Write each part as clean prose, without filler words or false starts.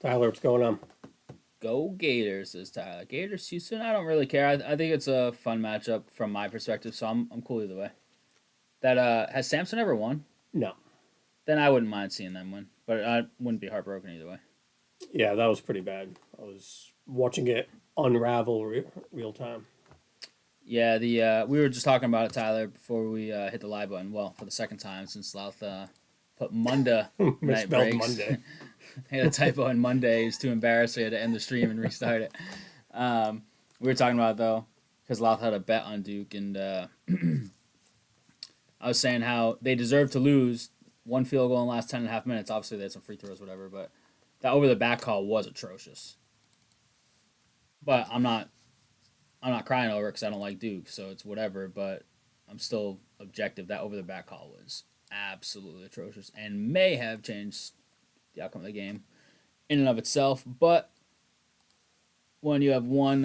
Tyler, what's going on? Go Gators, says Tyler. Gators, Houston. I don't really care. I think it's a fun matchup from my perspective, so I'm cool either way. That has Samson ever won? No. Then I wouldn't mind seeing them win, but I wouldn't be heartbroken either way. Yeah, that was pretty bad. I was watching it unravel real time. Yeah, the we were just talking about it, Tyler, before we hit the live button. Well, for the second time since Louth put Monday night Misspelled breaks. Monday. He had a typo in Monday. He's too embarrassed. So he had to end the stream and restart it. We were talking about it, though, because Louth had a bet on Duke, and I was saying how they deserve to lose one field goal in the last 10 and a half minutes. Obviously, they had some free throws, whatever, but that over the back call was atrocious. But I'm not crying over it because I don't like Duke, so it's whatever. But I'm still objective. That over the back call was absolutely atrocious and may have changed the outcome of the game in and of itself. But when you have one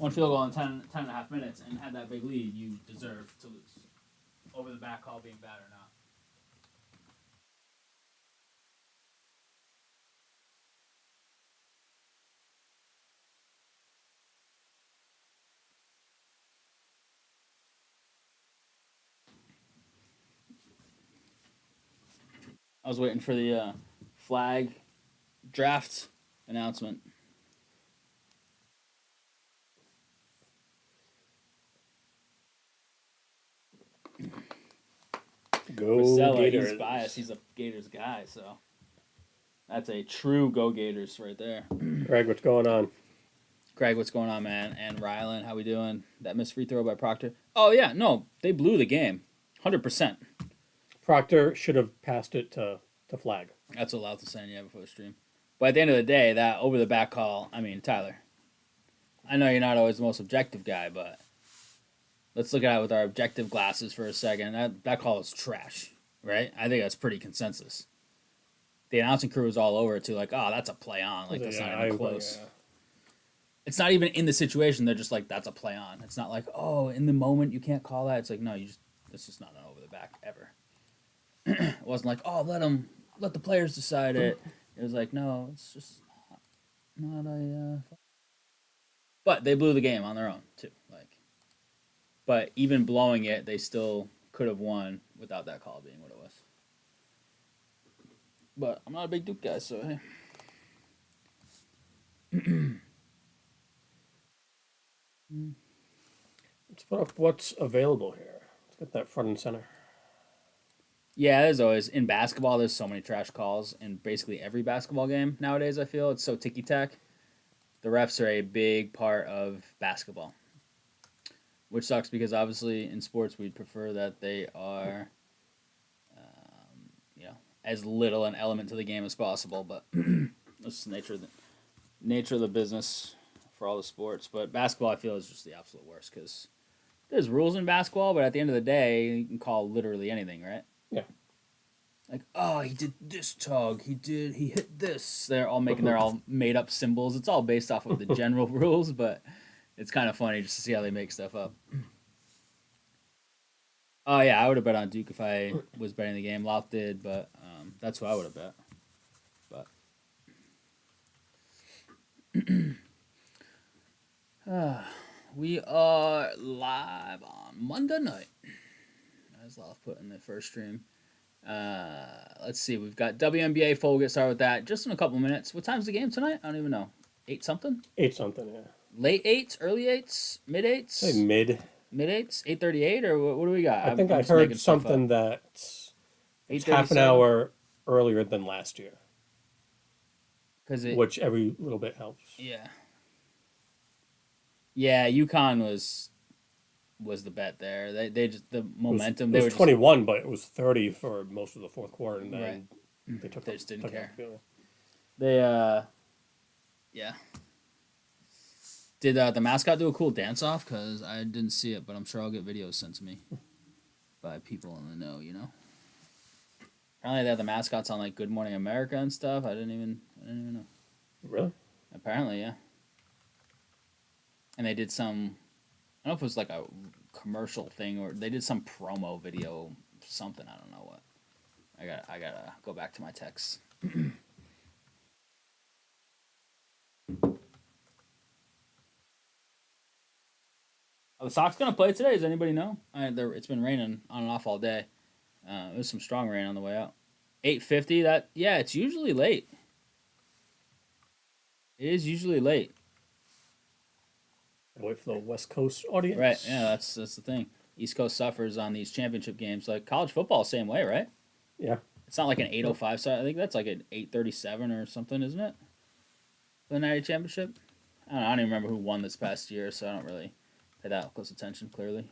field goal in 10 and a half minutes and had that big lead, you deserve to lose. Over the back call being bad or not. I was waiting for the flag draft announcement. Go Priscilla, Gators. he's biased. He's a Gators guy, so that's a true go Gators right there. Greg, what's going on? Greg, what's going on, man? And Rylan, how we doing? That missed free throw by Proctor. Oh yeah, no, they blew the game, 100%. Proctor should have passed it to Flag. That's what Louth was saying, yeah, before the stream. But at the end of the day, that over the back call, I mean, Tyler, I know you're not always the most objective guy, but let's look at it with our objective glasses for a second. That call is trash, right? I think that's pretty consensus. The announcing crew was all over it too, like, oh, that's a play on. Like, that's not even close. Yeah. It's not even in the situation. They're just like, that's a play on. It's not like, oh, in the moment you can't call that. It's like, no, this is not an over the back ever. It wasn't like, oh, let the players decide it. It was like, no, it's just not a. But they blew the game on their own too. Like, but even blowing it, they still could have won without that call being what it was. But I'm not a big Duke guy, so hey. Let's put up what's available here. Let's get that front and center. Yeah, as always in basketball, there's so many trash calls in basically every basketball game nowadays. I feel it's so ticky tack. The refs are a big part of basketball, which sucks because obviously in sports we'd prefer that they are, as little an element to the game as possible. But that's the nature of the business for all the sports. But basketball, I feel, is just the absolute worst because there's rules in basketball, but at the end of the day, you can call literally anything, right? Yeah. Like, oh, he did this tug. He hit this. They're all making their all made up symbols. It's all based off of the general rules, but it's kind of funny just to see how they make stuff up. Oh yeah, I would have bet on Duke if I was betting the game. Louth did, but that's who I would have bet. But we are live on Monday night. As Louth put in the first stream. Let's see. We've got WNBA full. We'll get started with that just in a couple minutes. What time's the game tonight? I don't even know. 8 something? 8 something, yeah. Late 8s? Early 8s? Mid 8s? Say mid. Mid 8s? 8:38 or what do we got? I think I just making heard stuff something up. that it's half an 8:37? hour earlier than last year, Because which every little bit helps. yeah. Yeah, UConn was the bet there. They just the momentum. It They was were 21, but it was 30 for most of the fourth quarter, and then Right. they took They just didn't took care. out the field. They yeah. Did the mascot do a cool dance off? Because I didn't see it, but I'm sure I'll get videos sent to me by people in the know. Apparently they had the mascots on like Good Morning America and stuff. I didn't even know. Really? Apparently, yeah. And they did some. I don't know if it was like a commercial thing or they did some promo video, something. I don't know what. I gotta go back to my texts. Are the Sox gonna play today? Does anybody know? It's been raining on and off all day. It was some strong rain on the way out. 8:50. It's usually late. It is usually late. Wait for the West Coast audience. Right. Yeah, that's the thing. East Coast suffers on these championship games. Like college football, same way, right? Yeah. It's not like an 8:05 start. I think that's like an 8:37 or something, isn't it? The Natty Championship. I don't even remember who won this past year, so I don't really pay that close attention. Clearly.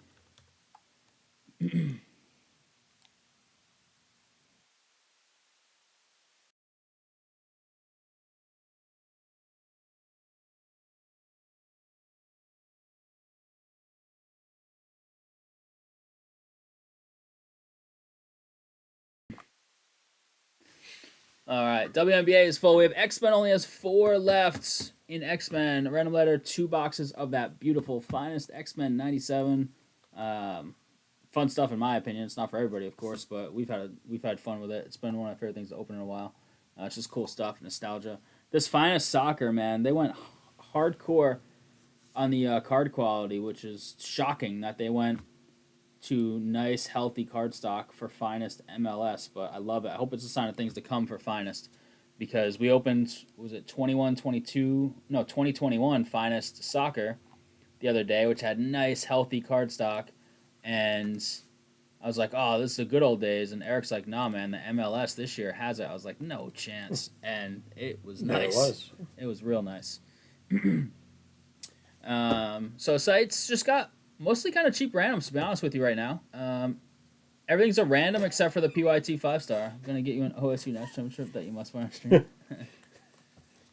All right, WNBA is full. We have X-Men only has 4 left in X-Men. Random letter, 2 boxes of that beautiful finest X-Men 97. Fun stuff in my opinion. It's not for everybody, of course, but we've had fun with it. It's been one of my favorite things to open in a while. It's just cool stuff, nostalgia. This finest soccer, man, they went hardcore on the card quality, which is shocking that they went to nice, healthy cardstock for finest MLS, but I love it. I hope it's a sign of things to come for finest, because we opened, was it 2021 finest soccer the other day, which had nice, healthy cardstock, and I was like, oh, this is the good old days, and Eric's like, nah, man, the MLS this year has it. I was like, no chance, and it was nice. Yeah, it was. It was real nice. So sites just got mostly kind of cheap randoms, to be honest with you right now. Everything's a random except for the PYT 5-star. I'm going to get you an OSU National Championship that you must wear on stream.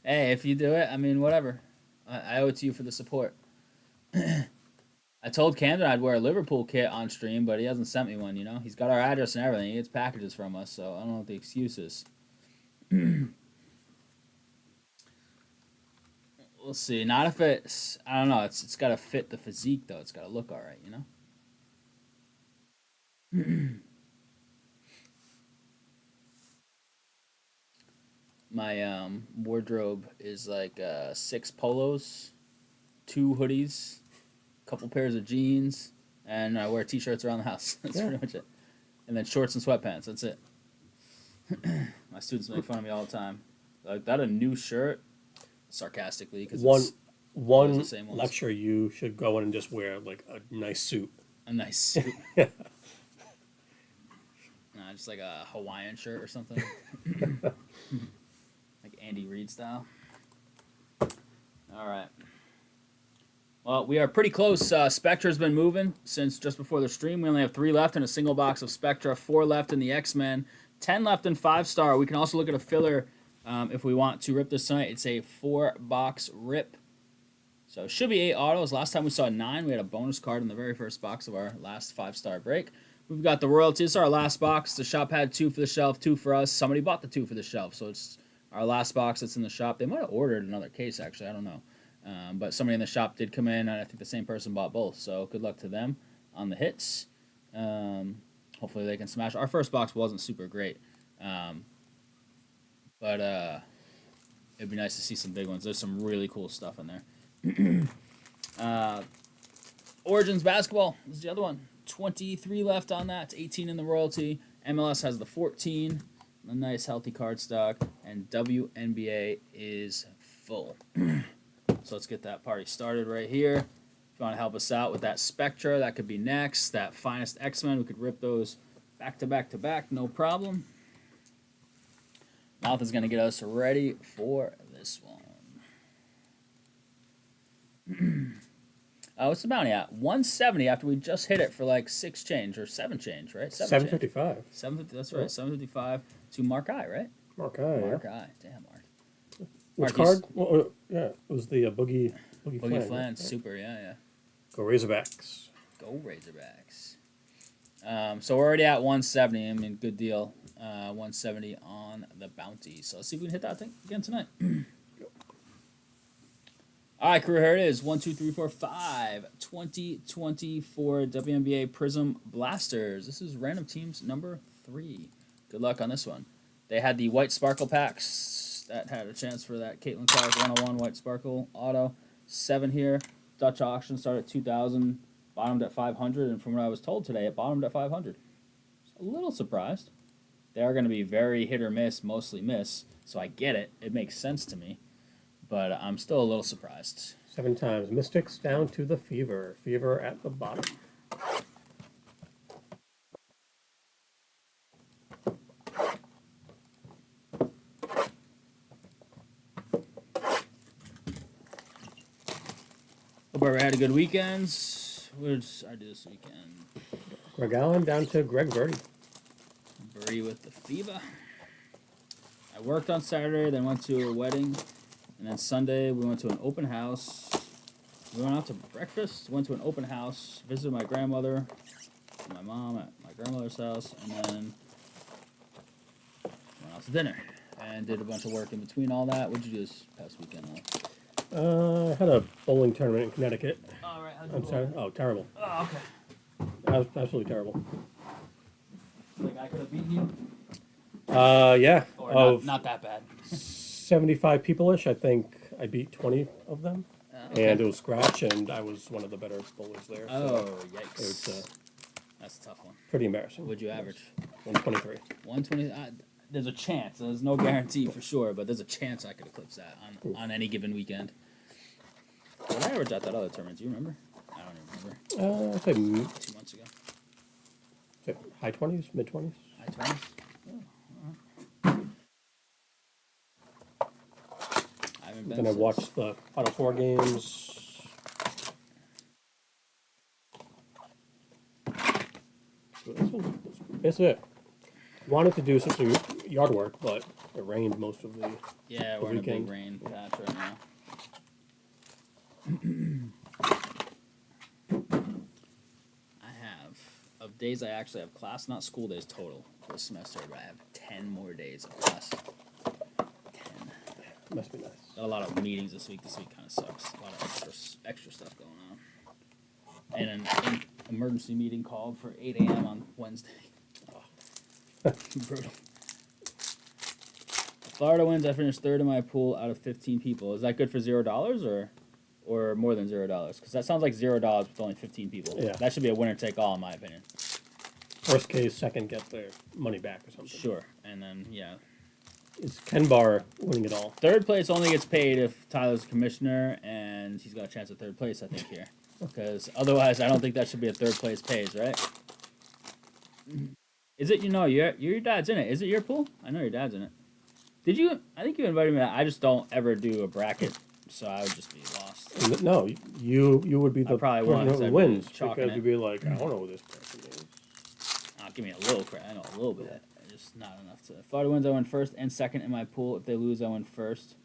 Hey, if you do it, I mean, whatever. I owe it to you for the support. I told Camden I'd wear a Liverpool kit on stream, but he hasn't sent me one, you know? He's got our address and everything. He gets packages from us, so I don't know what the excuse is. We'll see. Not if it's... I don't know. It's got to fit the physique, though. It's got to look all right, you know? My wardrobe is like 6 polos, 2 hoodies, a couple pairs of jeans, and I wear t-shirts around the house. That's pretty much it. And then shorts and sweatpants. That's it. My students make fun of me all the time. Like, that a new shirt? Sarcastically, because one lecture you should go in and just wear like a nice suit. A nice suit. Just like a Hawaiian shirt or something. Like Andy Reid style. All right. Well, we are pretty close. Spectra's been moving since just before the stream. We only have 3 left in a single box of Spectra, 4 left in the X-Men, 10 left in 5-star. We can also look at a filler if we want to rip this tonight. It's a 4-box rip. So it should be 8 autos. Last time we saw 9. We had a bonus card in the very first box of our last 5-star break. We've got the royalty. This is our last box. The shop had 2 for the shelf, 2 for us. Somebody bought the 2 for the shelf, so it's our last box that's in the shop. They might have ordered another case, actually. I don't know. But somebody in the shop did come in, and I think the same person bought both. So good luck to them on the hits. Hopefully they can smash. Our first box wasn't super great. But it'd be nice to see some big ones. There's some really cool stuff in there. Origins Basketball is the other one. 23 left on that. 18 in the royalty. MLS has the 14. A nice healthy card stock. And WNBA is full. So let's get that party started right here. If you want to help us out with that Spectra, that could be next. That finest X-Men, we could rip those back to back to back, no problem. Mouth is going to get us ready for this one. What's the bounty at? 170 after we just hit it for like 6 change or 7 change, right? 755. 750. That's right. 755 to Mark I, right? Mark I. Mark I. Damn, Mark. Which card? Well, yeah, it was the Boogie Flan. Right? Super, yeah. Go Razorbacks. Go Razorbacks. So we're already at 170. I mean, good deal. 170 on the bounty. So let's see if we can hit that thing again tonight. All right, crew, here it is. 1, 2, 3, 4, 5. 2024 WNBA Prizm Blasters. This is random teams number 3. Good luck on this one. They had the white sparkle packs that had a chance for that Caitlin Clark 101 white sparkle auto. 7 here. Dutch auction started at 2,000. bottomed at 500, and from what I was told today, it bottomed at 500. A little surprised. They are going to be very hit or miss, mostly miss, so I get it. It makes sense to me, but I'm still a little surprised. 7 times. Mystics down to the Fever. Fever at the bottom. Hope everyone had a good weekend. What did I do this weekend? Greg Allen down to Greg Rhody. Bree with the fever. I worked on Saturday, then went to a wedding, and then Sunday we went to an open house. We went out to breakfast, went to an open house, visited my grandmother, and my mom at my grandmother's house, and then went out to dinner and did a bunch of work in between all that. What'd you do this past weekend, I had a bowling tournament in Connecticut. All right, On Saturday. Oh, terrible. Oh, okay. That was absolutely terrible. Like I could have beaten you? Yeah. Or Of not that bad. 75 people-ish, I think I beat 20 of them. Okay. And it was scratch, and I was one of the better bowlers there. Oh, So yikes. it's That's a tough one. pretty embarrassing. What'd you average? 123. 120. There's a chance. There's no guarantee for sure, but there's a chance I could eclipse that on any given weekend. What I averaged at that other tournament, do you remember? I don't even remember. I'd say 2 months ago. high 20s, mid 20s. High 20s? Oh, I haven't been Then I since. watched the Final Four games. That's it. Wanted to do some yard work, but it rained most of the. Yeah, the we're in a big weekend. rain patch right now. I have, of days I actually have class, not school days total for the semester, but I have 10 more days of class. 10. Must be nice. Got a lot of meetings this week. This week kind of sucks. A lot of extra stuff going on. And an emergency meeting called for 8 a.m. on Wednesday. Oh. Brutal. Florida wins. I finished third in my pool out of 15 people. Is that good for $0 or more than $0? Because that sounds like $0 with only 15 people. Yeah. That should be a winner take all, in my opinion. First case, second get their money back or something. Sure. And then, yeah. Is Ken Barr winning it all? Third place only gets paid if Tyler's commissioner, and he's got a chance at third place, I think, here. Because otherwise, I don't think that should be a third place pays, right? Is it, your dad's in it. Is it your pool? I know your dad's in it. Did you? I think you invited me to that. I just don't ever do a bracket, so I would just be lost. No, you would be the probably person won't, 'cause who I'd be wins chalking because it. you'd be like, I don't know who this person is. Give me a little credit. I know a little bit. Just not enough to. If Florida wins, I win first and second in my pool. If they lose, I win first.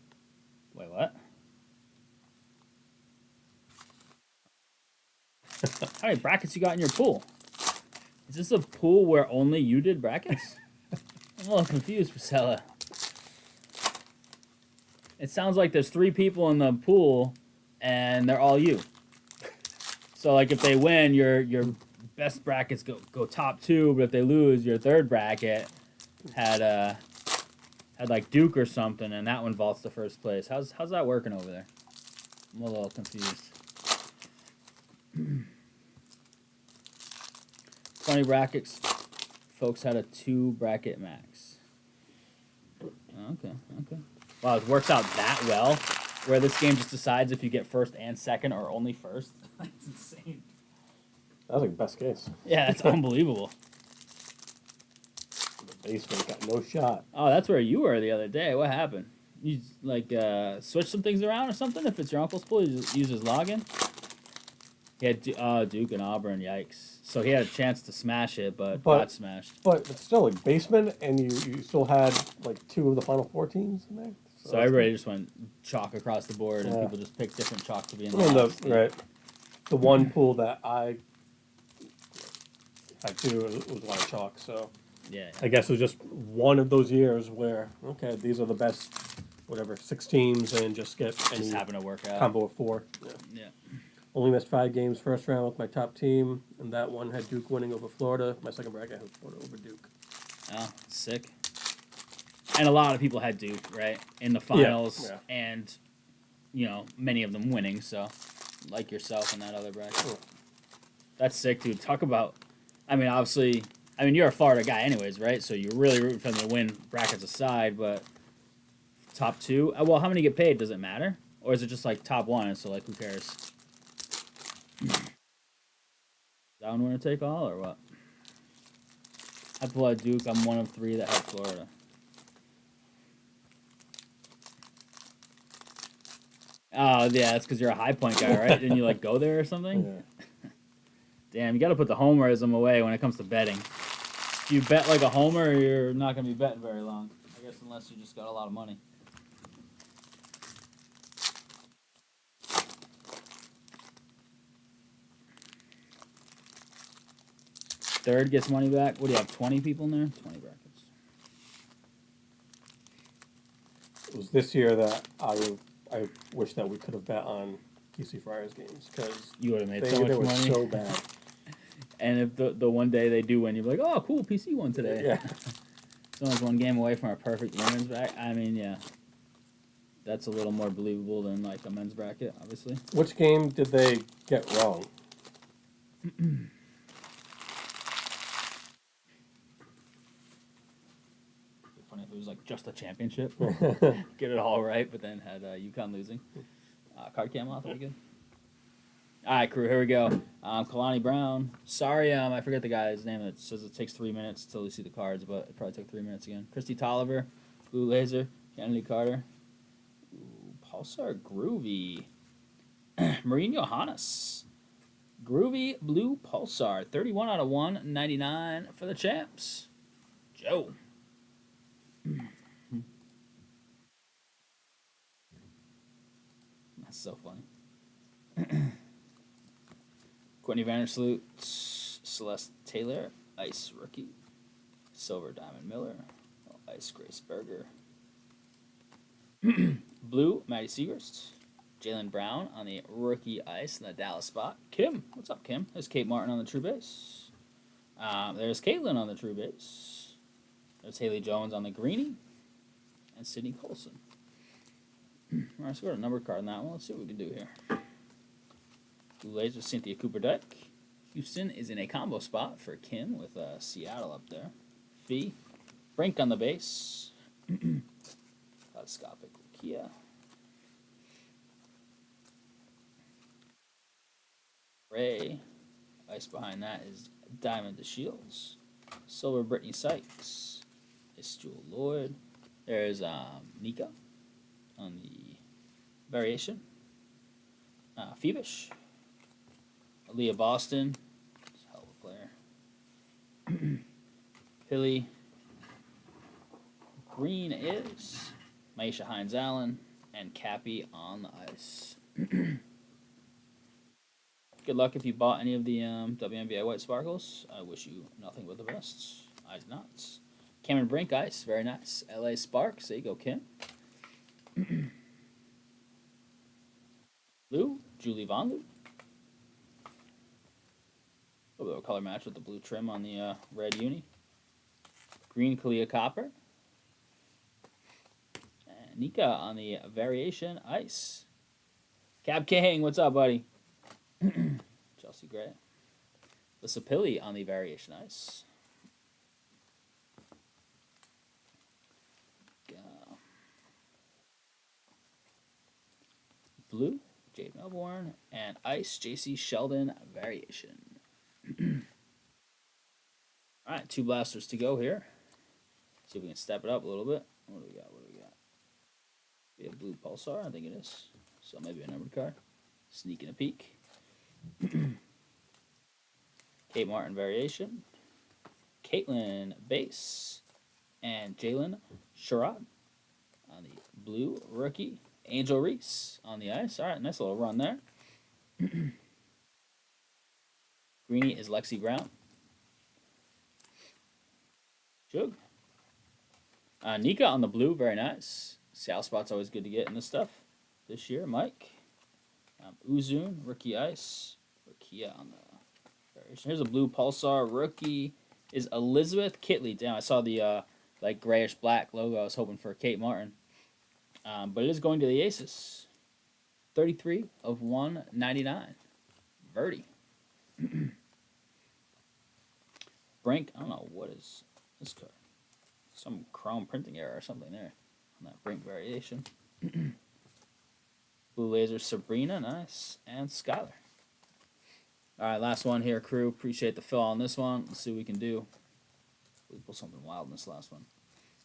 Wait, what? How many brackets you got in your pool? Is this a pool where only you did brackets? I'm a little confused, Priscilla. It sounds like there's 3 people in the pool, and they're all you. So, like, if they win, your best brackets go top 2, but if they lose, your third bracket had like Duke or something, and that one vaults to first place. How's that working over there? I'm a little confused. 20 brackets. Folks had a 2 bracket max. Okay. Wow, it works out that well, where this game just decides if you get first and second or only first. That's insane. That was like best case. Yeah, that's unbelievable. The basement got no shot. Oh, that's where you were the other day. What happened? You like switch some things around or something? If it's your uncle's pool, you just use his login. He had Duke and Auburn. Yikes! So he had a chance to smash it, but got smashed. But it's still like basement, and you still had like 2 of the Final Four teams in there. So everybody just went chalk across the board, and people just picked different chalk to be in the house. Right. The one pool that I had too, it was a lot of chalk, so Yeah. I guess it was just one of those years where, okay, these are the best, whatever, 6 teams, and just get any Just happened to work out. combo of 4. Yeah. Only missed 5 games first round with my top team, and that one had Duke winning over Florida. My second bracket had Florida over Duke. Oh, sick. And a lot of people had Duke, right, in the finals, Yeah. and many of them winning. So, like yourself in that other bracket. Cool. That's sick, dude. Talk about. I mean, obviously, you're a Florida guy, anyways, right? So you're really rooting for them to win, brackets aside. But top two. Well, how many get paid? Does it matter, or is it just like top one? And so like, who cares? Is that one winner take all, or what? I pull out Duke. I'm one of three that have Florida. Oh yeah, that's because you're a High Point guy, right? Didn't you like go there or something? Yeah. Damn, you got to put the homerism away when it comes to betting. If you bet like a homer, you're not gonna be betting very long. I guess unless you just got a lot of money. Third gets money back. What do you have? 20 people in there? 20 brackets. It was this year that I wish that we could have bet on PC Friars games because You would have made they so much were money. so bad. And if the one day they do win, you're like, oh, cool, PC won today. Yeah. Someone's one game away from a perfect women's bracket. I mean, yeah. That's a little more believable than like a men's bracket, obviously. Which game did they get wrong? Funny if it was like just a championship. Get it all right, but then had UConn losing. Card cam off, pretty good. All right, crew, here we go. Kalani Brown. Sorry, I forget the guy's name. It says it takes 3 minutes till you see the cards, but it probably took 3 minutes again. Christy Tolliver, Blue Laser, Kennedy Carter. Ooh, Pulsar Groovy. Marine Johannes. Groovy Blue Pulsar. 31 out of 199 for the champs. Joe. That's so funny. Courtney Vandersloot, Celeste Taylor, Ice Rookie, Silver Diamond Miller, Ice Grace Berger, Blue Maddie Segrist, Jalen Brown on the rookie ice in the Dallas spot. Kim, what's up, Kim? There's Kate Martin on the true base. There's Caitlin on the true base. There's Haley Jones on the greenie, and Sydney Colson. All right, so we got a number card on that one. Let's see what we can do here. Blue Laser, Cynthia Cooper Dyke. Houston is in a combo spot for Kim with Seattle up there. Fee. Brink on the base. Kaleidoscopic Kia. Ray. Ice behind that is Diamond DeShields. Silver Brittany Sykes. Is Jewel Lloyd. There's Nika on the variation. Phoebish. Aaliyah Boston. She's a hell of a player. Hilly. Green is Maisha Hines Allen. And Cappy on the ice. Good luck if you bought any of the WNBA White Sparkles. I wish you nothing but the best. I did not. Cameron Brink ice. Very nice. LA Sparks. There you go, Kim. Blue. Julie Von Lou. A little bit of a color match with the blue trim on the red uni. Green Kalia Copper. And Nika on the variation ice. Cab King, what's up, buddy? Chelsea Gray. The Sapilli on the variation ice. Blue, Jade Melbourne, and ice, JC Sheldon variation. All right, 2 blasters to go here. See if we can step it up a little bit. What do we got? We have Blue Pulsar, I think it is. So maybe a numbered card. Sneaking a peek. Kate Martin variation. Caitlin base. And Jalen Sherrod on the blue rookie. Angel Reese on the ice. All right, nice little run there. Greenie is Lexi Brown. Jug. Nika on the blue, very nice. Sal spot's always good to get in this stuff. This year, Mike. Uzun, rookie ice. Rukia on the variation. Here's a blue Pulsar. Rookie is Elizabeth Kitley. Damn, I saw the like grayish black logo. I was hoping for Kate Martin. But it is going to the Aces. 33 of 199. Rhody. Brink. I don't know what is this card. Some chrome printing error or something there on that Brink variation. Blue Laser Sabrina, nice. And Skylar. All right, last one here, crew. Appreciate the fill on this one. Let's see what we can do. We pull something wild in this last one.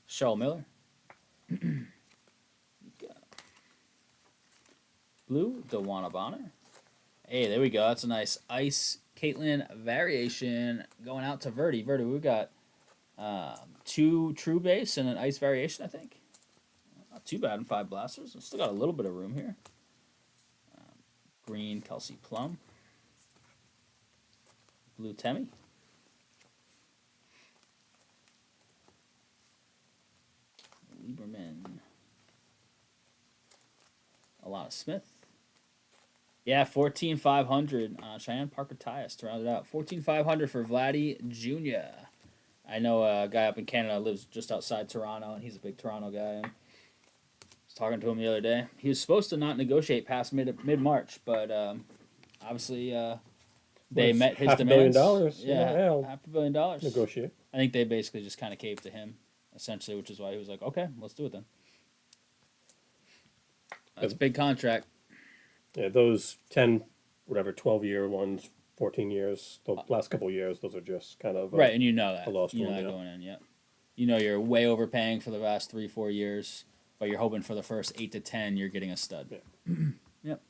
Cheryl Miller. Blue, Dewana Bonner. Hey, there we go. That's a nice Ice Caitlin variation going out to Rhody. Rhody, we've got 2 True Base and an Ice variation, I think. Not too bad in 5 blasters. We've still got a little bit of room here. Green Kelsey Plum. Blue Temi. Lieberman. Alana Smith. Yeah, 14,500. Cheyenne Parker Tyus to round it out. 14,500 for Vladdy Jr. I know a guy up in Canada lives just outside Toronto, and he's a big Toronto guy. I was talking to him the other day. He was supposed to not negotiate past mid-March, but obviously they met his demands. $500 million. Yeah, $500 million. Negotiate. I think they basically just kind of caved to him, essentially, which is why he was like, okay, let's do it then. That's a big contract. Yeah, those 10, 12-year ones, 14 years, the last couple of years, those are just kind of right, and you know that. You know that going in, yeah. You know you're way overpaying for the last 3-4 years, but you're hoping for the first 8 to 10 you're getting a stud. Yeah. Yep.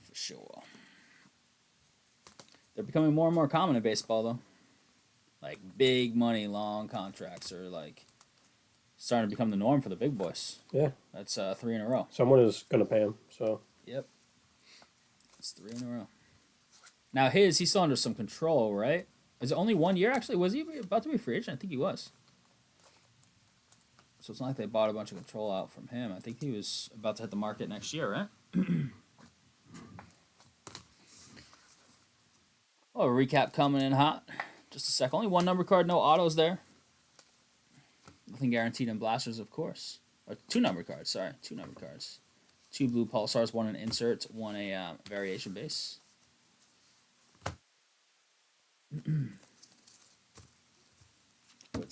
For sure. They're becoming more and more common in baseball, though. Like big money, long contracts are like starting to become the norm for the big boys. Yeah. That's 3 in a row. Someone is going to pay him, so. Yep. It's 3 in a row. Now he's still under some control, right? Is it only 1 year, actually? Was he about to be a free agent? I think he was. So it's not like they bought a bunch of control out from him. I think he was about to hit the market next year, right? Oh, a recap coming in hot. Just a sec. Only 1 number card, no autos there. Nothing guaranteed in blasters, of course. Or 2 number cards, sorry. 2 number cards. 2 blue pulsars, 1 an insert, 1 a variation base. It's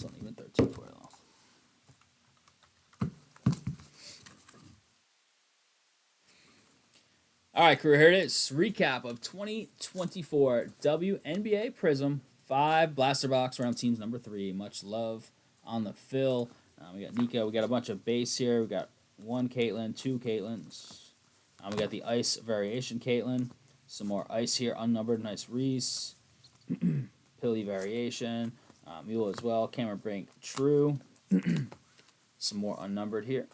only even 13 for it off. All right, crew, here it is. Recap of 2024 WNBA Prizm 5 blaster box round teams number 3. Much love on the fill. We got Nika. We got a bunch of base here. We got 1 Caitlin, 2 Caitlins. We got the ice variation Caitlin. Some more ice here, unnumbered. Nice Reese. Pilly variation. Mule as well. Cameron Brink, true. Some more unnumbered here.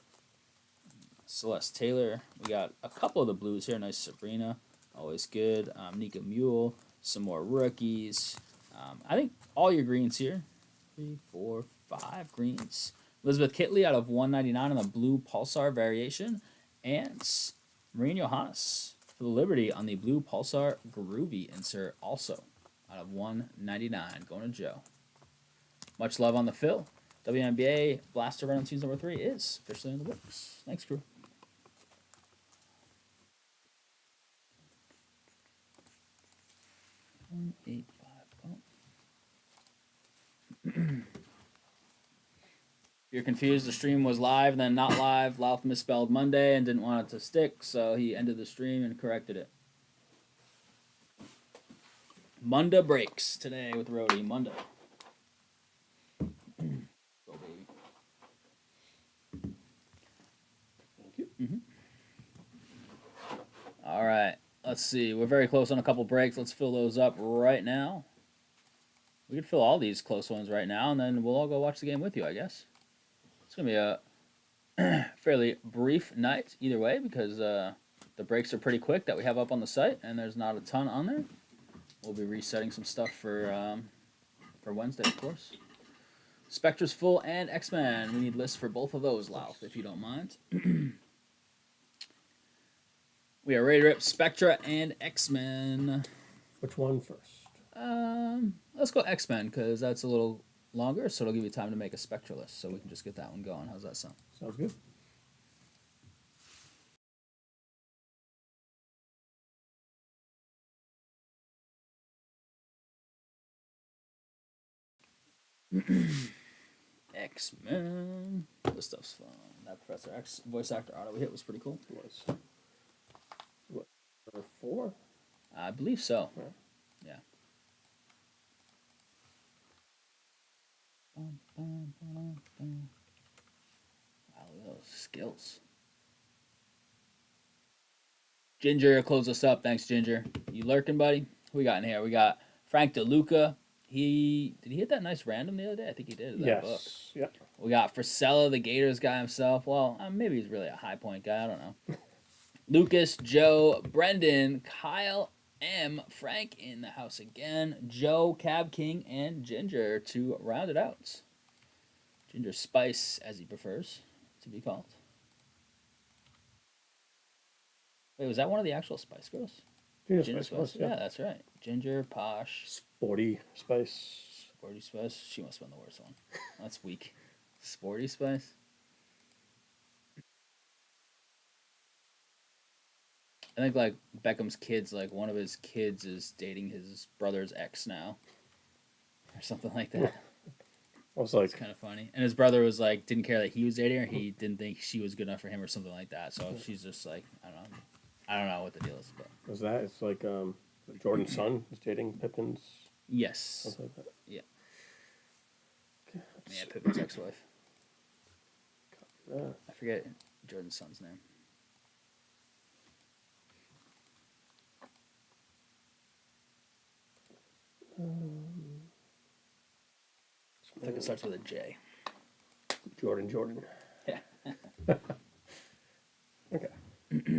Celeste Taylor. We got a couple of the blues here. Nice Sabrina. Always good. Nika Mule. Some more rookies. I think all your greens here. 3, 4, 5 greens. Elizabeth Kitley out of 199 on the blue Pulsar variation. And Marine Johannes for the Liberty on the blue Pulsar Groovy insert also out of 199. Going to Joe. Much love on the fill. WNBA Blaster Random Teams number 3 is officially in the books. Thanks, crew. If you're confused, the stream was live and then not live. Louth misspelled Monday and didn't want it to stick, so he ended the stream and corrected it. Munda breaks today with Rhody. Munda. Go, baby. Thank you. All right. Let's see. We're very close on a couple breaks. Let's fill those up right now. We could fill all these close ones right now, and then we'll all go watch the game with you, I guess. It's going to be a fairly brief night either way because the breaks are pretty quick that we have up on the site, and there's not a ton on there. We'll be resetting some stuff for Wednesday, of course. Spectra's full and X-Men. We need lists for both of those, Louth, if you don't mind. We are ready to rip Spectra and X-Men. Which one first? Let's go X-Men because that's a little longer, so it'll give you time to make a Spectra list, so we can just get that one going. How's that sound? Sounds good. X-Men. This stuff's fun. That Professor X voice actor auto we hit was pretty cool. It was. What? Number 4? I believe so. Yeah. Yeah. Wow, look at those skills. Ginger, close us up. Thanks, Ginger. You lurking, buddy? Who we got in here? We got Frank DeLuca. Did he hit that nice random the other day? I think he did. That book. Yeah. We got Frisella, the Gators guy himself. Well, maybe he's really a high point guy. I don't know. Lucas, Joe, Brendan, Kyle, M, Frank in the house again. Joe, Cab King, and Ginger to round it out. Ginger Spice, as he prefers to be called. Wait, was that one of the actual Spice Girls? Ginger Spice. Yeah, that's right. Ginger, Posh. Sporty Spice. Sporty Spice. She must have been the worst one. That's weak. Sporty Spice. I think like Beckham's kids, like one of his kids is dating his brother's ex now, or something like that. I was like, it's kind of funny. And his brother was like, didn't care that he was dating her. He didn't think she was good enough for him or something like that. So she's just like, I don't know what the deal is, but was that? It's like Jordan's son is dating Pippin's. Yes. Something like that. Yeah. Okay, Yeah, Pippin's ex-wife. copy that. I forget Jordan's son's name. I think it starts with a J. Jordan. Yeah. Okay. Copy.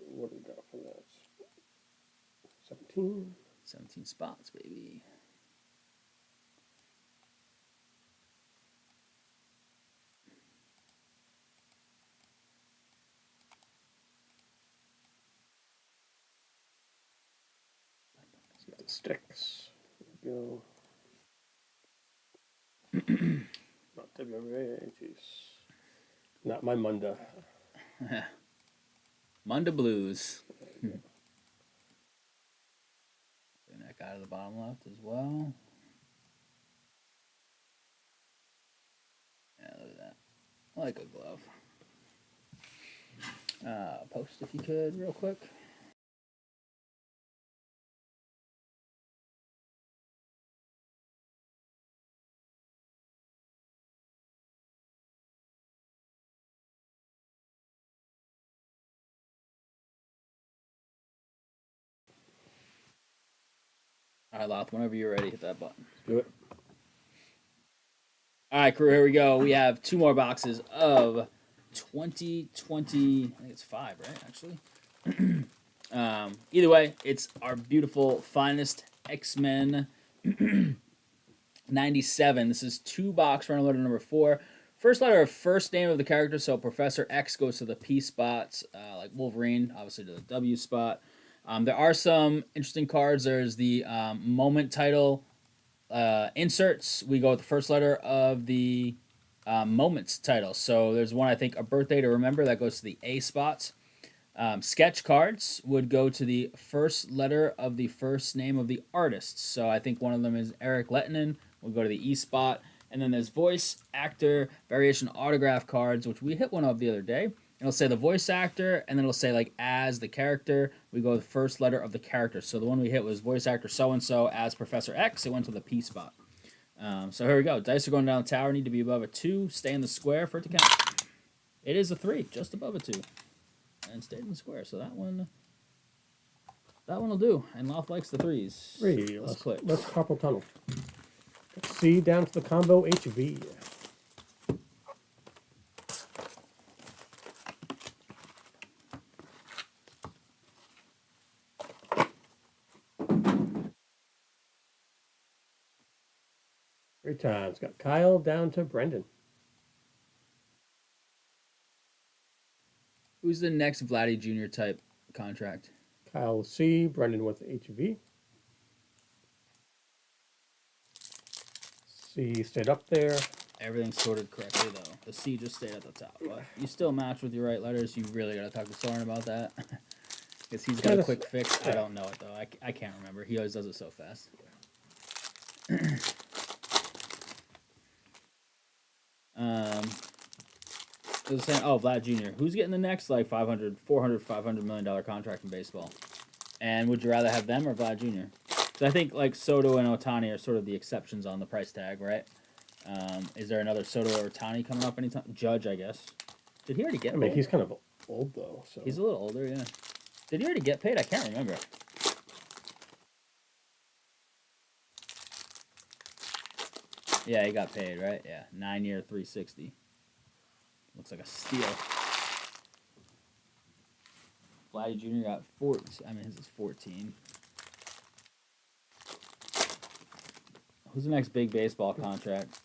What do we got for that? 17. 17 spots, baby. Let's get the sticks. There we go. Not WNBA, jeez. Not my Munda. Munda Blues. Bring that guy to the bottom left as well. Yeah, look at that. I like a glove. Post if you could, real quick. All right, Loth, whenever you're ready, hit that button. Do it. All right, crew, here we go. We have 2 more boxes of 2020. I think it's 5, right, actually? Either way, it's our beautiful, finest X-Men 97. This is 2 box random letter number 4. First letter of first name of the character, so Professor X goes to the P spots, like Wolverine, obviously to the W spot. There are some interesting cards. There's the moment title inserts. We go with the first letter of the moments title. So there's one, I think, A Birthday to Remember, that goes to the A spots. Sketch cards would go to the first letter of the first name of the artist. So I think one of them is Eric Lettinen, will go to the E spot. And then there's voice actor variation autograph cards, which we hit one of the other day. It'll say the voice actor, and then it'll say, like, as the character. We go with the first letter of the character. So the one we hit was voice actor so-and-so as Professor X. It went to the P spot. So here we go. Dice are going down the tower. Need to be above a 2. Stay in the square for it to count. It is a 3, just above a 2. And stayed in the square. So that one will do. And Loth likes the 3s. 3. Let's click. Let's carpal tunnel. C down to the combo HV. Three times. Got Kyle down to Brendan. Who's the next Vladdy Jr. type contract? Kyle C, Brendan with HV. C stayed up there. Everything's sorted correctly, though. The C just stayed at the top. But you still match with your right letters. You really got to talk to Soren about that. Because he's got a quick fix. I don't know it, though. I can't remember. He always does it so fast. It was saying, oh, Vlad Jr. Who's getting the next like 500 million contract in baseball? And would you rather have them or Vlad Jr.? So I think like Soto and Otani are sort of the exceptions on the price tag, right? Is there another Soto or Otani coming up anytime? Judge, I guess. Did he already get I mean, paid? he's kind of old though. So He's a little older, yeah. Did he already get paid? I can't remember. Yeah, he got paid, right? Yeah, 9-year, 360. Looks like a steal. Vladdy Jr. got 14. I mean, his is 14. Who's the next big baseball contract?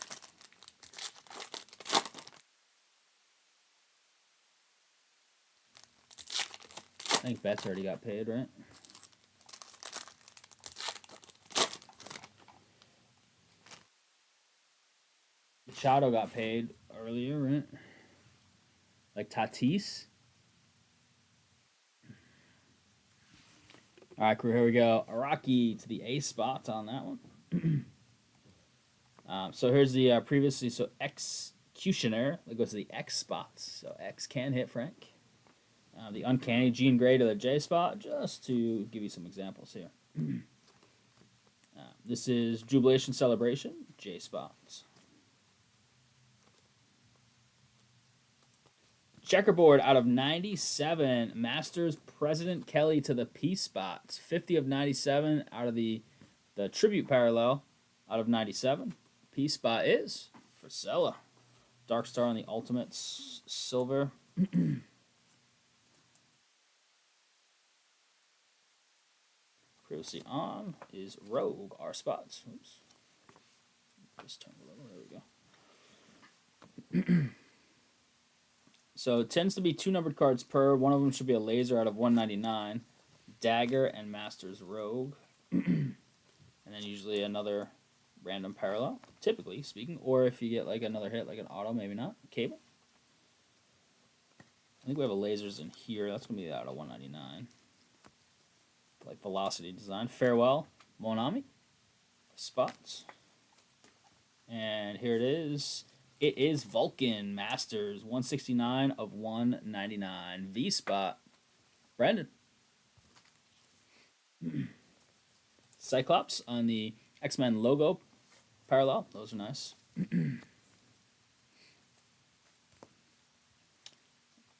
I think Betts already got paid, right? Machado got paid earlier, right? Like Tatis. All right, crew, here we go. Araki to the A spot on that one. So here's the previously, so Executioner. That goes to the X spots. So X can hit Frank. The Uncanny Gene Gray to the J spot, just to give you some examples here. This is Jubilation Celebration, J spots. Checkerboard out of 97, Masters President Kelly to the P spots. 50 of 97 out of the Tribute Parallel out of 97. P spot is for Sella. Dark Star on the Ultimates Silver. Previously on is Rogue, R spots. Oops. Just turn a little. There we go. So it tends to be 2 numbered cards per. One of them should be a laser out of 199. Dagger and Masters Rogue. And then usually another random parallel, typically speaking. Or if you get like another hit, like an auto, maybe not. Cable. I think we have a lasers in here. That's going to be out of 199. Like Velocity Design. Farewell, Monami. Spots. And here it is. It is Vulcan Masters 169 of 199. V spot. Brandon. Cyclops on the X-Men logo parallel. Those are nice.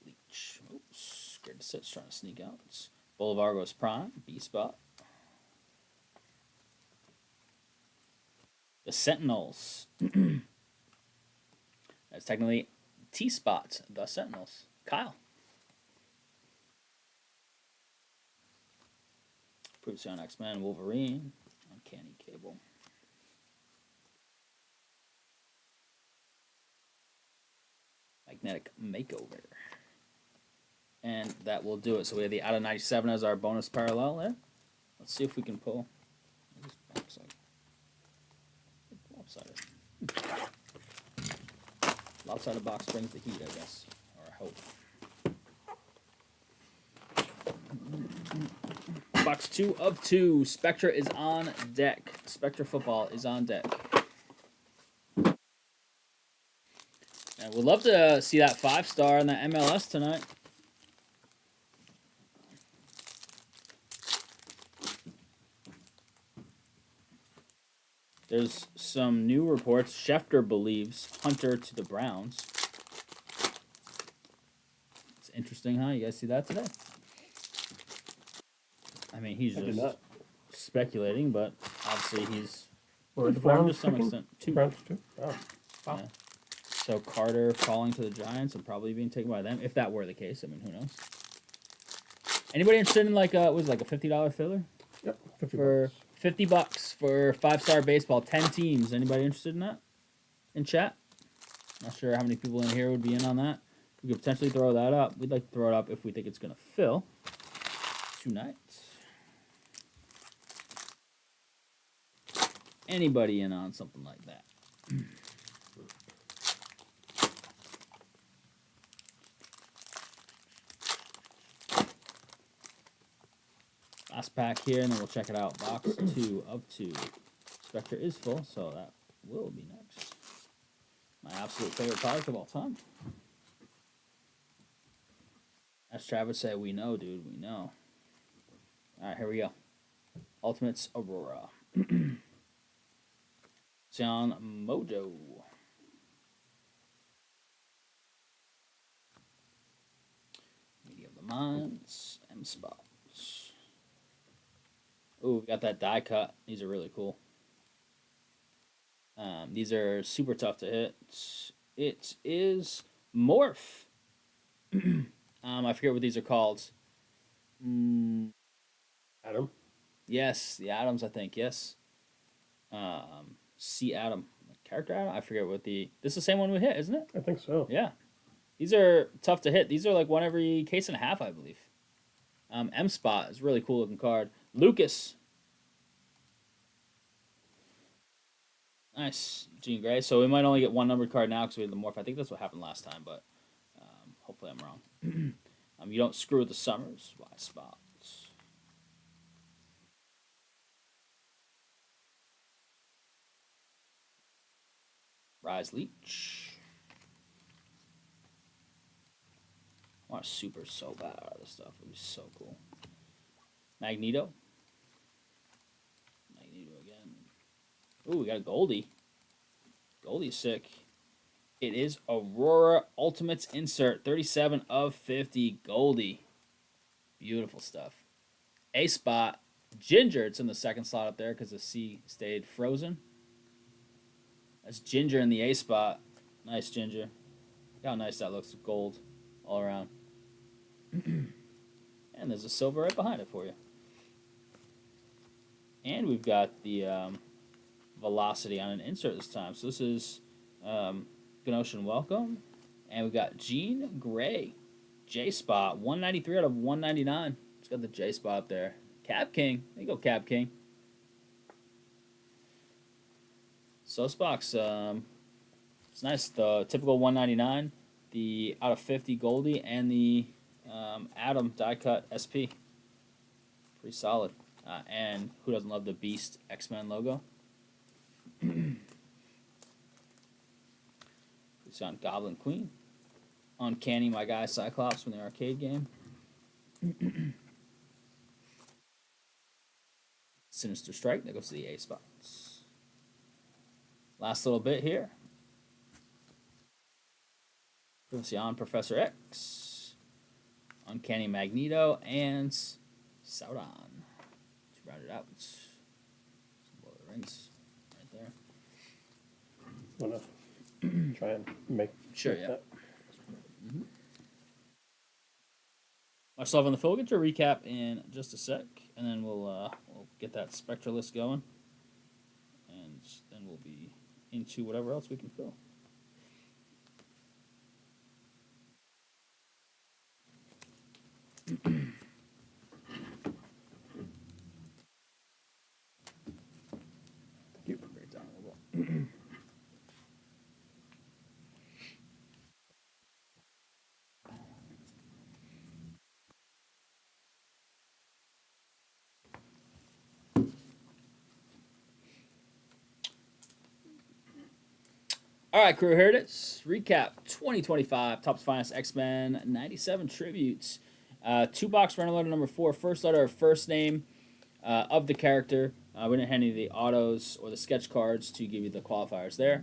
Leech. Oops. Scared to sit. Trying to sneak out. It's Bolivargo's Prime. B spot. The Sentinels. That's technically T spot. The Sentinels. Kyle. Previously on X-Men, Wolverine. Uncanny Cable. Magnetic Makeover. And that will do it. So we have the out of 97 as our bonus parallel there. Let's see if we can pull. Lopsided box brings the heat, I guess. Or I hope. Box 2 of 2. Spectra is on deck. Spectra football is on deck. And we'd love to see that 5-star in the MLS tonight. There's some new reports. Schefter believes Hunter to the Browns. It's interesting, huh? You guys see that today? I mean, he's just speculating, but obviously he's informed to some extent. Browns too? Oh, wow. Yeah. So Carter falling to the Giants and probably being taken by them, if that were the case. I mean, who knows? Anybody interested in like a $50 filler? Yep, for $50 for 5-star baseball, 10 teams. Anybody interested in that? In chat? Not sure how many people in here would be in on that. We could potentially throw that up. We'd like to throw it up if we think it's going to fill tonight. Anybody in on something like that? Last pack here, and then we'll check it out. Box 2 of 2. Spectre is full, so that will be next. My absolute favorite product of all time. As Travis said, we know, dude. We know. All right, here we go. Ultimates Aurora. Sion Mojo. Media of the Minds. M Spots. Ooh, we got that die cut. These are really cool. These are super tough to hit. It is Morph. I forget what these are called. Adam. Yes, the Atoms, I think. Yes. C Atom. Character Atom? I forget what the. This is the same one we hit, isn't it? I think so. Yeah. These are tough to hit. These are like one every case and a half, I believe. M Spot is a really cool looking card. Lucas. Nice. Jean Grey. So we might only get one numbered card now because we had the Morph. I think that's what happened last time, but hopefully I'm wrong. You don't screw with the Summers. Why Spots? Rise Leech. I want a super so bad out of this stuff. It would be so cool. Magneto. Magneto again. Ooh, we got a Goldie. Goldie's sick. It is Aurora Ultimates Insert. 37 of 50. Goldie. Beautiful stuff. A spot. Ginger. It's in the second slot up there because the C stayed frozen. That's Ginger in the A spot. Nice Ginger. Look how nice that looks with gold all around. And there's a silver right behind it for you. And we've got the velocity on an insert this time. So this is Gnoshan Welcome. And we've got Jean Grey. J spot. 193 out of 199. It's got the J spot up there. Cap King. There you go, Cap King. So this box, it's nice. The typical 199, the out of 50 Goldie, and the Atom die cut SP. Pretty solid. And who doesn't love the Beast X-Men logo? It's on Goblin Queen. Uncanny, my guy Cyclops from the arcade game. Sinister Strike, that goes to the A spots. Last little bit here. Procyon Professor X. Uncanny Magneto and Sauron. To round it out. Some Lord of the Rings right there. Wanna try and make Sure, make yeah. that? Much love on the fill. We'll get your recap in just a sec, and then we'll get that Spectra list going, and then we'll be into whatever else we can fill. Break down a little bit. All right, crew, here it is. Recap 2025 Topps Finest X-Men 97 Tributes. 2-box random letter number 4. First letter of first name of the character. We didn't have any of the autos or the sketch cards to give you the qualifiers there.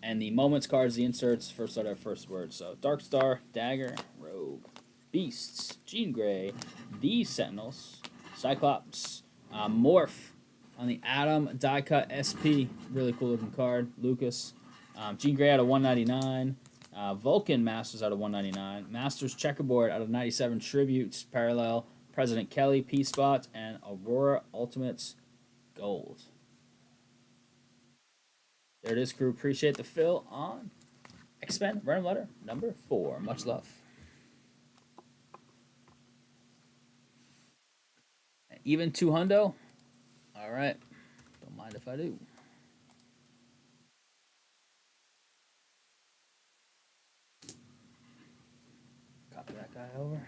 And the moments cards, the inserts, first letter, first word. So Dark Star, Dagger, Rogue, Beasts, Jean Grey, the Sentinels, Cyclops, Morph on the Atom die cut SP. Really cool looking card. Lucas. Jean Grey out of 199. Vulcan Masters out of 199. Masters Checkerboard out of 97 Tributes. Parallel. President Kelly, P Spot, and Aurora Ultimates Gold. There it is, crew. Appreciate the fill on X-Men random letter number 4. Much love. Even 2 hundo. All right. Don't mind if I do. Copy that guy over.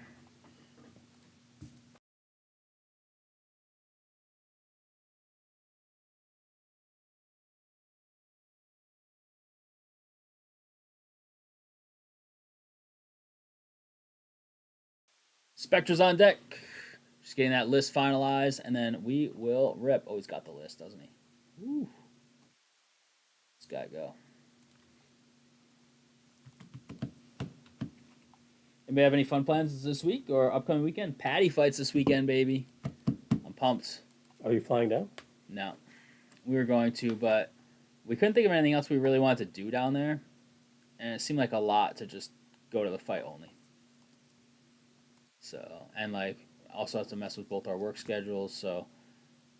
Spectra's on deck. Just getting that list finalized, and then we will rip. Oh, he's got the list, doesn't he? Ooh. This guy go. Anybody have any fun plans this week or upcoming weekend? Patty fights this weekend, baby. I'm pumped. Are you flying down? No. We were going to, but we couldn't think of anything else we really wanted to do down there. And it seemed like a lot to just go to the fight only. So, and like, also have to mess with both our work schedules. So,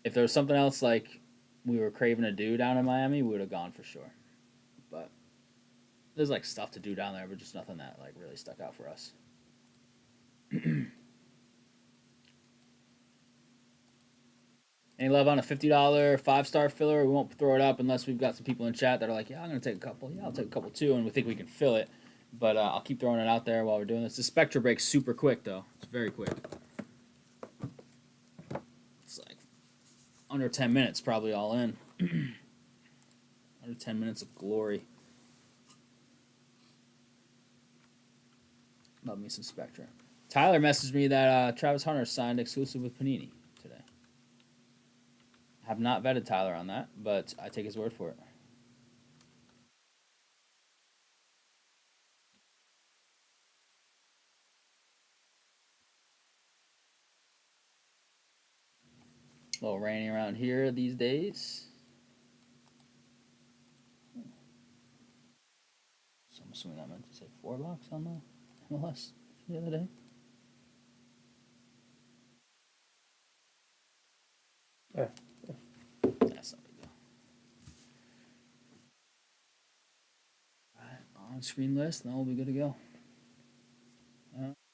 if there was something else like we were craving to do down in Miami, we would have gone for sure. But there's like stuff to do down there, but just nothing that like really stuck out for us. Any love on a $50 5-star filler? We won't throw it up unless we've got some people in chat that are like, yeah, I'm going to take a couple. Yeah, I'll take a couple too, and we think we can fill it. But I'll keep throwing it out there while we're doing this. The Spectra breaks super quick, though. It's very quick. It's like under 10 minutes probably all in. Under 10 minutes of glory. Love me some Spectra. Tyler messaged me that Travis Hunter signed exclusive with Panini today. Have not vetted Tyler on that, but I take his word for it. A little rainy around here these days. So I'm assuming that meant to say $4 on the MLS the other day. Yeah. That's not a big deal. Alright, on screen list, and then we'll be good to go.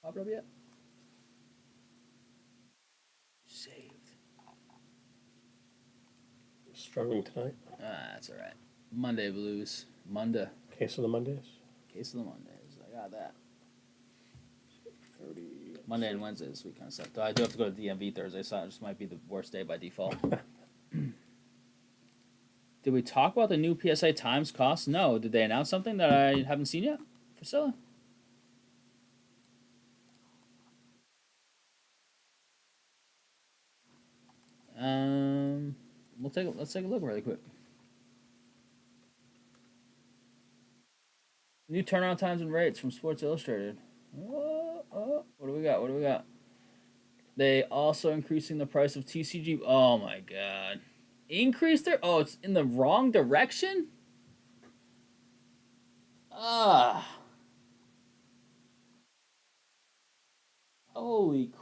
Popped up yet? Saved. Struggling tonight. That's alright. Monday blues. Monday. Case of the Mondays. Case of the Mondays. I got that. Rhody. Monday and Wednesday this week kind of sucked. I do have to go to DMV Thursday, so it just might be the worst day by default. Did we talk about the new PSA times cost? No. Did they announce something that I haven't seen yet for selling? Let's take a look really quick. New turnaround times and rates from Sports Illustrated. What do we got? What do we got? They also increasing the price of TCG. Oh my god. Increase their... Oh, it's in the wrong direction? Holy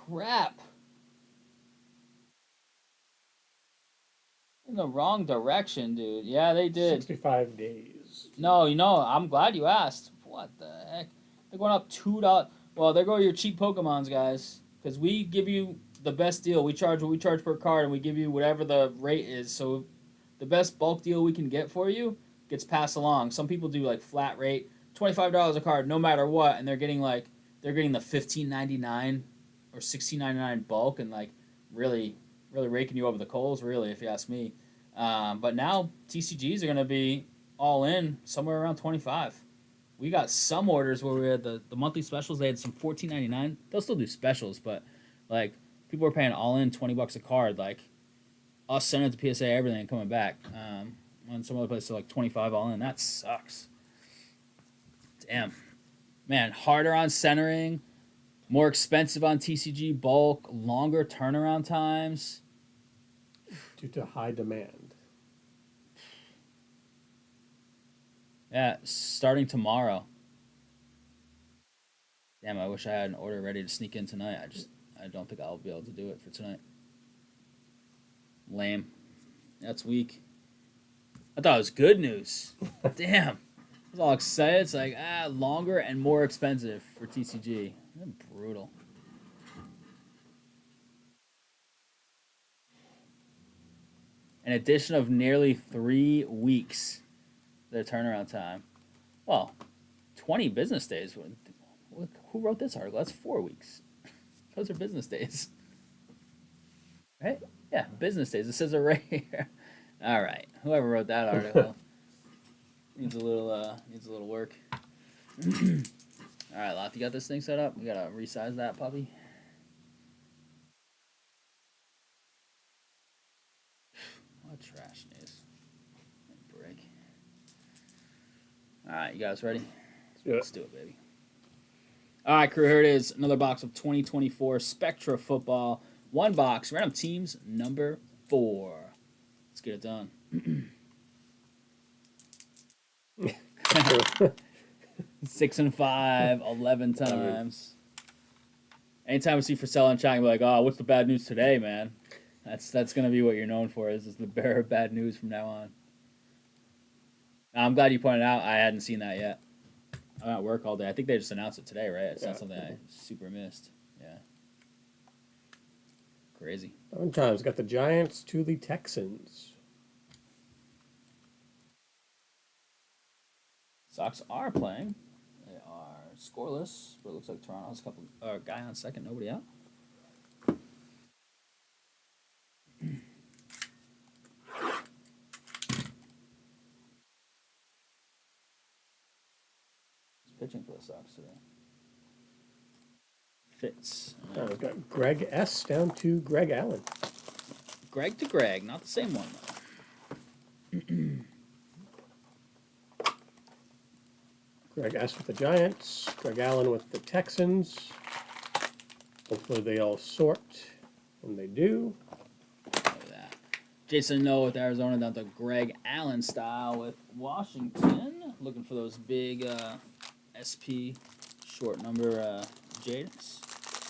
crap. In the wrong direction, dude. Yeah, they did. 65 days. No, I'm glad you asked. What the heck? They're going up $2. Well, there go your cheap Pokemons, guys. Because we give you the best deal. We charge what we charge per card, and we give you whatever the rate is. So the best bulk deal we can get for you gets passed along. Some people do like flat rate, $25 a card, no matter what, and they're getting the $15.99 or $16.99 bulk, and like really raking you over the coals, really, if you ask me. But now TCGs are going to be all in somewhere around 25. We got some orders where we had the monthly specials. They had some $14.99. They'll still do specials, but like people are paying all in $20 a card. Like us sending it to PSA, everything coming back. And some other places are like 25 all in. That sucks. Damn, man, harder on centering, more expensive on TCG bulk, longer turnaround times. Due to high demand. Yeah, starting tomorrow. Damn, I wish I had an order ready to sneak in tonight. I don't think I'll be able to do it for tonight. Lame. That's weak. I thought it was good news. Damn. I was all excited. It's like, longer and more expensive for TCG. They're brutal. An addition of nearly 3 weeks. Their turnaround time. Well, 20 business days. Who wrote this article? That's 4 weeks. Those are business days. Right? Yeah, business days. It says it right here. All right. Whoever wrote that article needs a little work. All right, Loth, you got this thing set up? We got to resize that puppy. All right, you guys ready? Yeah. Let's do it, baby. All right, crew, here it is. Another box of 2024 Spectra Football. One box, random teams, number 4. Let's get it done. 6 and 5, 11 times. Anytime we see for sale on chat, you'll be like, oh, what's the bad news today, man? That's going to be what you're known for, is the bearer of bad news from now on. I'm glad you pointed out. I hadn't seen that yet. I'm at work all day. I think they just announced it today, right? It's not something I super missed. Yeah. Crazy. 7 times. Got the Giants to the Texans. Sox are playing. They are scoreless, but it looks like Toronto's a couple guy on second, nobody out. Pitching for the Sox today. Fitz. We've got Greg S. down to Greg Allen. Greg to Greg, not the same one though. Greg S. with the Giants. Greg Allen with the Texans. Hopefully they all sort, and they do. Look at that. Jason Noah with Arizona down to Greg Allen style with Washington. Looking for those big SP short number Jadens.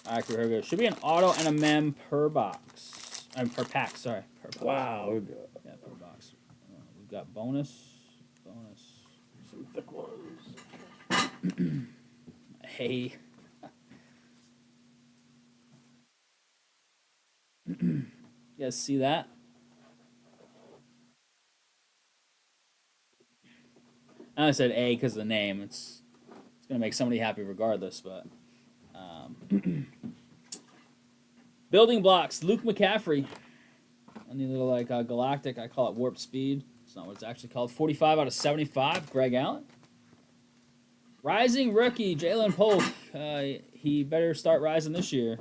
All right, here we go. Should be an auto and a mem per box. Per pack, sorry. Per box. Wow. Yeah, per box. We've got bonus. Some thick ones. Hey. You guys see that? I said A because of the name. It's gonna make somebody happy regardless, but building blocks, Luke McCaffrey. On the little like galactic, I call it warp speed. It's not what it's actually called. 45 out of 75, Greg Allen. Rising rookie, Jalen Polk. He better start rising this year.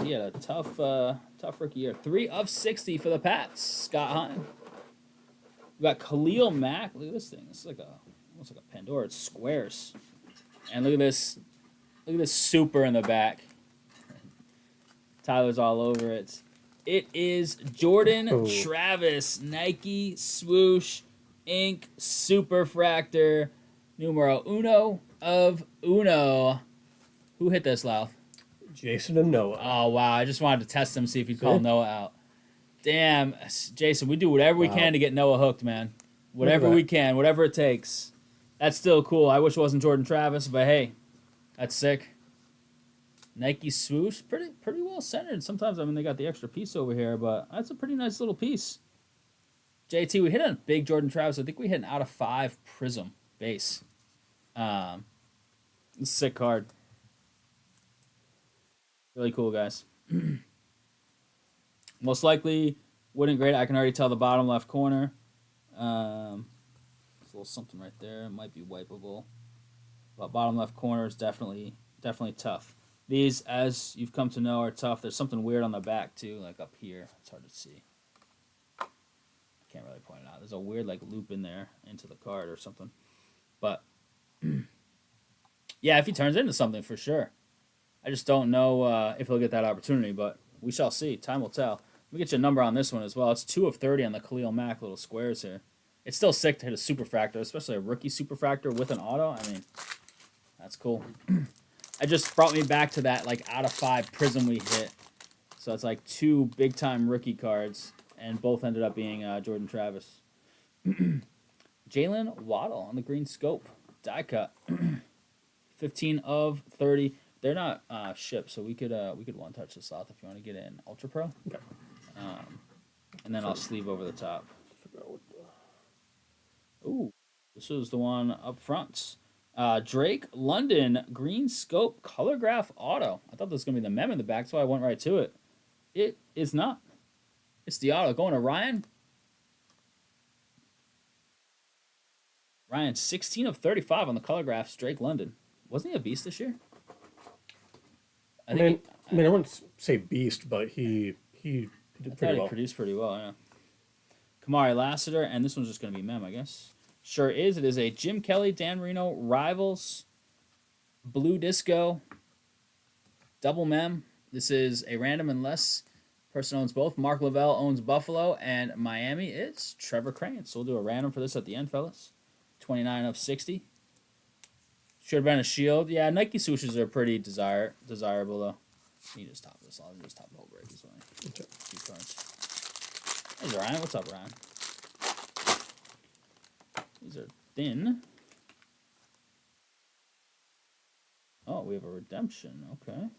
He had a tough rookie year. 3 of 60 for the Pats. Scott Hunt. We got Khalil Mack. Look at this thing. This is like almost like a Pandora. It's squares. And look at this. Look at this super in the back. Tyler's all over it. It is Jordan Travis, Nike swoosh, ink, super fractor, numero uno of uno. Who hit this, Lau? Jason and Noah. Oh, wow. I just wanted to test him, see if he'd call Noah out. Damn, Jason, we do whatever we can to get Noah hooked, man. Whatever we can, whatever it takes. That's still cool. I wish it wasn't Jordan Travis, but hey, that's sick. Nike swoosh, pretty well centered. Sometimes, I mean, they got the extra piece over here, but that's a pretty nice little piece. JT, we hit a big Jordan Travis. I think we hit an out of 5 Prizm base. Sick card. Really cool, guys. Most likely wouldn't grade. I can already tell the bottom left corner. There's a little something right there. It might be wipeable. But bottom left corner is definitely tough. These, as you've come to know, are tough. There's something weird on the back, too, like up here. It's hard to see. I can't really point it out. There's a weird like loop in there into the card or something. But, yeah, if he turns into something, for sure. I just don't know if he'll get that opportunity, but we shall see. Time will tell. Let me get you a number on this one as well. It's 2 of 30 on the Khalil Mack little squares here. It's still sick to hit a superfractor, especially a rookie superfractor with an auto. I mean, that's cool. It just brought me back to that like out of 5 Prizm we hit. So it's like 2 big-time rookie cards, and both ended up being Jordan Travis. Jalen Waddle on the green scope. Die cut. 15 of 30. They're not shipped, so we could one touch this off if you want to get in Ultra Pro. Okay. And then I'll sleeve over the top. Ooh, this was the one up front. Drake London green scope color graph auto. I thought this was gonna be the mem in the back, so I went right to it. It is not. It's the auto going to Ryan. Ryan, 16 of 35 on the color graphs. Drake London. Wasn't he a beast this year? I mean, I wouldn't say beast, but he did pretty well. He produced pretty well, yeah. Kamari Lassiter, and this one's just going to be mem, I guess. Sure is. It is a Jim Kelly, Dan Marino, Rivals, Blue Disco, Double Mem. This is a random unless person owns both. Mark Lavelle owns Buffalo, and Miami is Trevor Crane. So we'll do a random for this at the end, fellas. 29 of 60. Should have been a shield. Yeah, Nike swooshes are pretty desirable, though. You just top this. I'll just top the whole break this way. Okay. Two cards. Hey, Ryan. What's up, Ryan? These are thin. Oh, we have a redemption. Okay.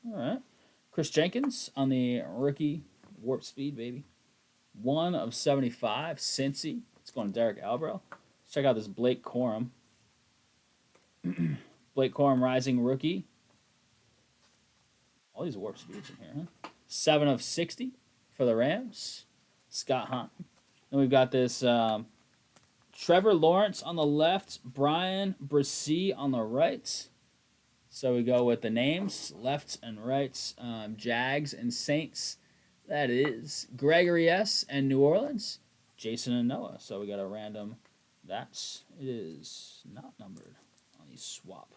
All right. Chris Jenkins on the rookie warp speed, baby. 1 of 75. Cincy. It's going to Derek Albro. Let's check out this Blake Corum. Blake Corum Rising rookie. All these warp speeds in here, huh? 7 of 60 for the Rams. Scott Hunt. Then we've got this Trevor Lawrence on the left. Brian Brissy on the right. So we go with the names, lefts and rights. Jags and Saints. That is Gregory S. and New Orleans. Jason and Noah. So we got a random. It is not numbered on the swap.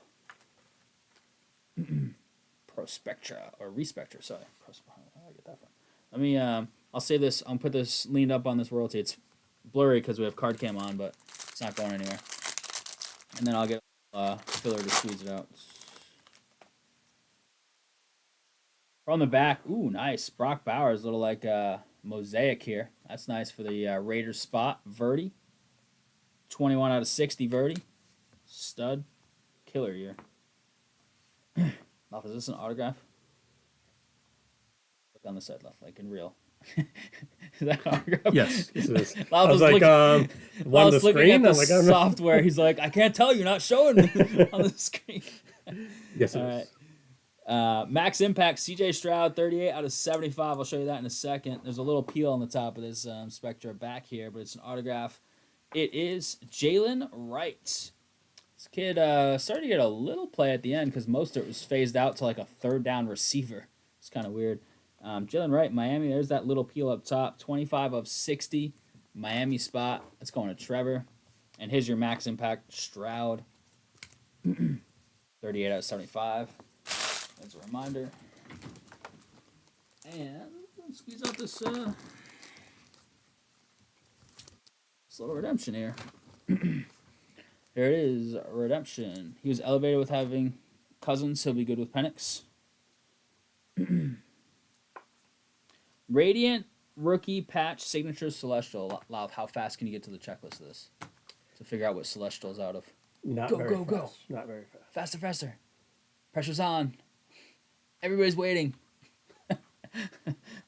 Prospectra or Respectra. Sorry, where did I get that from? Let me. I'll save this. I'll put this leaned up on this royalty. It's blurry because we have card cam on, but it's not going anywhere. And then I'll get filler to squeeze it out. From the back, ooh, nice. Brock Bowers, little like mosaic here. That's nice for the Raiders spot. Rhody, 21 out of 60. Rhody, stud, killer year. Left, is this an autograph? Look on the side left, like in real. Is that an autograph? Yes, this is. I was like, one on the screen. At the software. He's like, I can't tell. You're not showing me on the screen. Yes, it All is. right. Max Impact, CJ Stroud, 38 out of 75. I'll show you that in a second. There's a little peel on the top of this Spectra back here, but it's an autograph. It is Jalen Wright. This kid started to get a little play at the end because most of it was phased out to like a third down receiver. It's kind of weird. Jalen Wright, Miami. There's that little peel up top. 25 of 60. Miami spot. That's going to Trevor. And here's your Max Impact Stroud. 38 out of 75. As a reminder. And let's squeeze out this little redemption here. Here it is, redemption. He was elevated with having Cousins. He'll be good with Penix. Radiant rookie patch signature Celestial. Loud, how fast can you get to the checklist of this to figure out what Celestial's out of? Not Go, very go, fast. go. Not very fast. Faster, faster. Pressure's on. Everybody's waiting.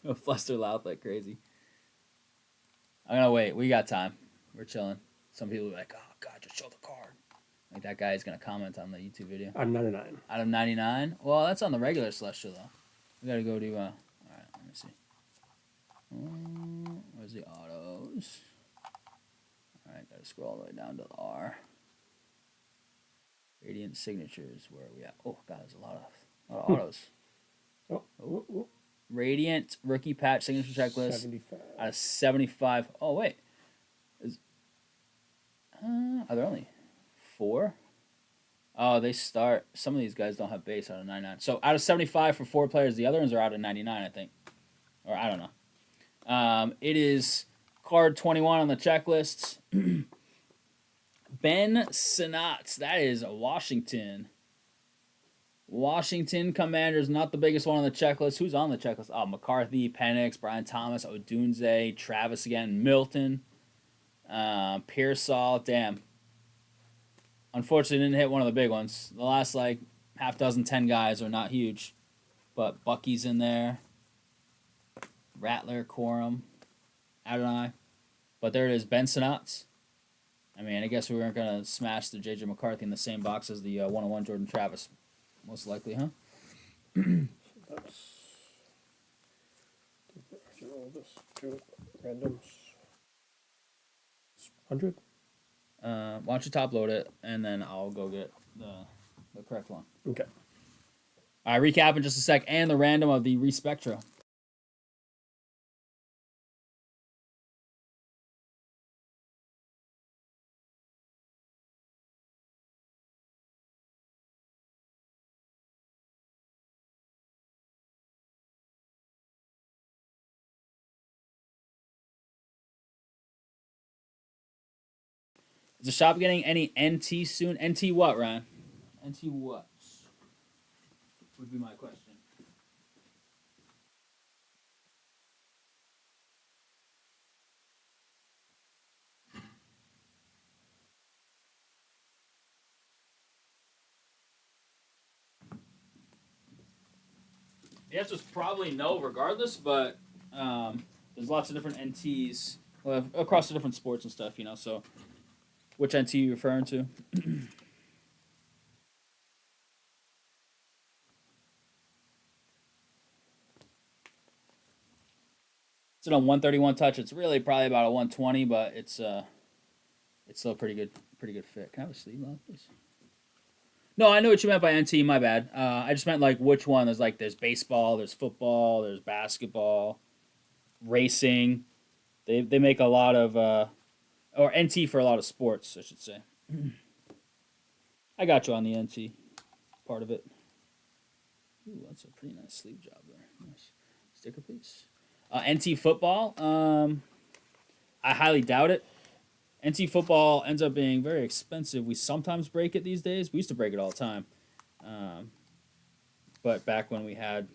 I'll fluster loud like crazy. I'm gonna wait. We got time. We're chilling. Some people are like, oh, God, just show the card. Like that guy's going to comment on the YouTube video. I'm 99. Out of 99? Well, that's on the regular Celestial, though. We got to go to, all right, let me see. Where's the autos? All right, got to scroll all the way down to the R. Radiant signatures, where are we at? Oh, God, there's a lot of autos. Oh. Radiant rookie patch signature checklist. 75. Out of 75. Oh, wait. Are there only 4? Oh, they start. Some of these guys don't have base out of 99. So out of 75 for 4 players, the other ones are out of 99, I think. Or I don't know. It is card 21 on the checklist. Ben Sinnott. That is a Washington. Washington Commanders, not the biggest one on the checklist. Who's on the checklist? Oh, McCarthy, Penix, Brian Thomas, Odunze, Travis again, Milton. Pearsall, damn. Unfortunately, didn't hit one of the big ones. The last, like, half dozen, 10 guys are not huge. But Bucky's in there. Rattler, Corum, Adonai. But there it is, Ben Sinnott. I mean, I guess we weren't going to smash the J.J. McCarthy in the same box as the 101 Jordan Travis. Most likely, huh? That's... all this to randoms. 100? Why don't you top load it, and then I'll go get the correct one. Okay. All right, recap in just a sec, and the random of the Respectra. Is the shop getting any NT soon? NT what, Ryan? NT what? Would be my question. The answer is probably no, regardless. But there's lots of different NTs across the different sports and stuff. So which NT are you referring to? It's a 131 touch. It's really probably about a 120, but it's still a pretty good fit. Can I have a sleeve on, please? No, I know what you meant by NT. My bad. I just meant like which one. There's baseball, there's football, there's basketball, racing. They make a lot of or NT for a lot of sports, I should say. I got you on the NT part of it. Ooh, that's a pretty nice sleeve job there. Nice sticker, please. NT football. I highly doubt it. NT football ends up being very expensive. We sometimes break it these days. We used to break it all the time. But back when we had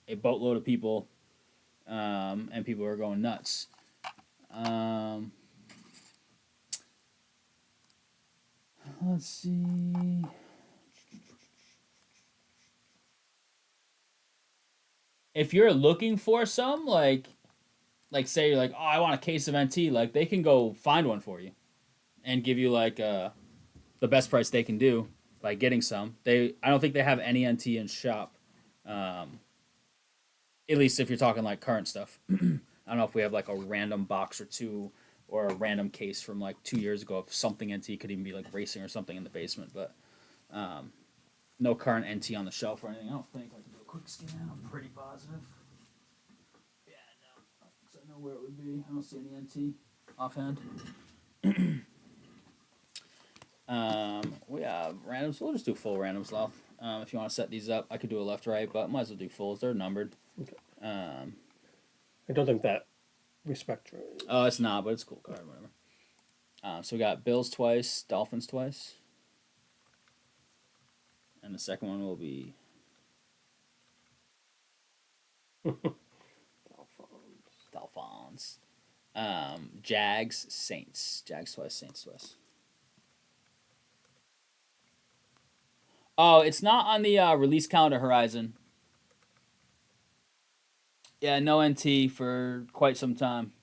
a boatload of people and people were going nuts. Let's see. If you're looking for some, say you're like, oh, I want a case of NT, like they can go find one for you and give you like the best price they can do by getting some. I don't think they have any NT in shop. At least if you're talking like current stuff. I don't know if we have like a random box or two or a random case from like 2 years ago if something NT could even be like racing or something in the basement, but no current NT on the shelf or anything. I don't think. I can do a quick scan. I'm pretty positive. Yeah, no. Because I know where it would be. I don't see any NT offhand. We have randoms. We'll just do full randoms, Lal. If you want to set these up, I could do a left right, but might as well do fulls. They're numbered. Okay. I don't think that respect. Oh, it's not, but it's a cool card, whatever. So we got Bills twice, Dolphins twice. And the second one will be Dolphins. Jags, Saints. Jags twice, Saints twice. Oh, it's not on the release calendar horizon. Yeah, no NT for quite some time.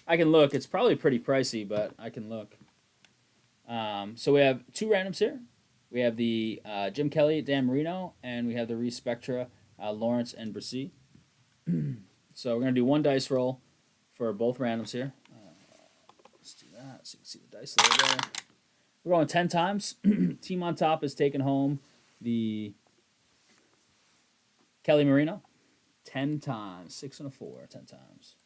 I can look. It's probably pretty pricey, but I can look. So we have two randoms here. We have the Jim Kelly, Dan Marino, and we have the Reese Spectra, Lawrence and Brissy. So we're going to do one dice roll for both randoms here. Let's do that so you can see the dice a little better. We're going 10 times. Team on top is taking home the Kelly Marino. 10 times. 6 and a 4. 10 times.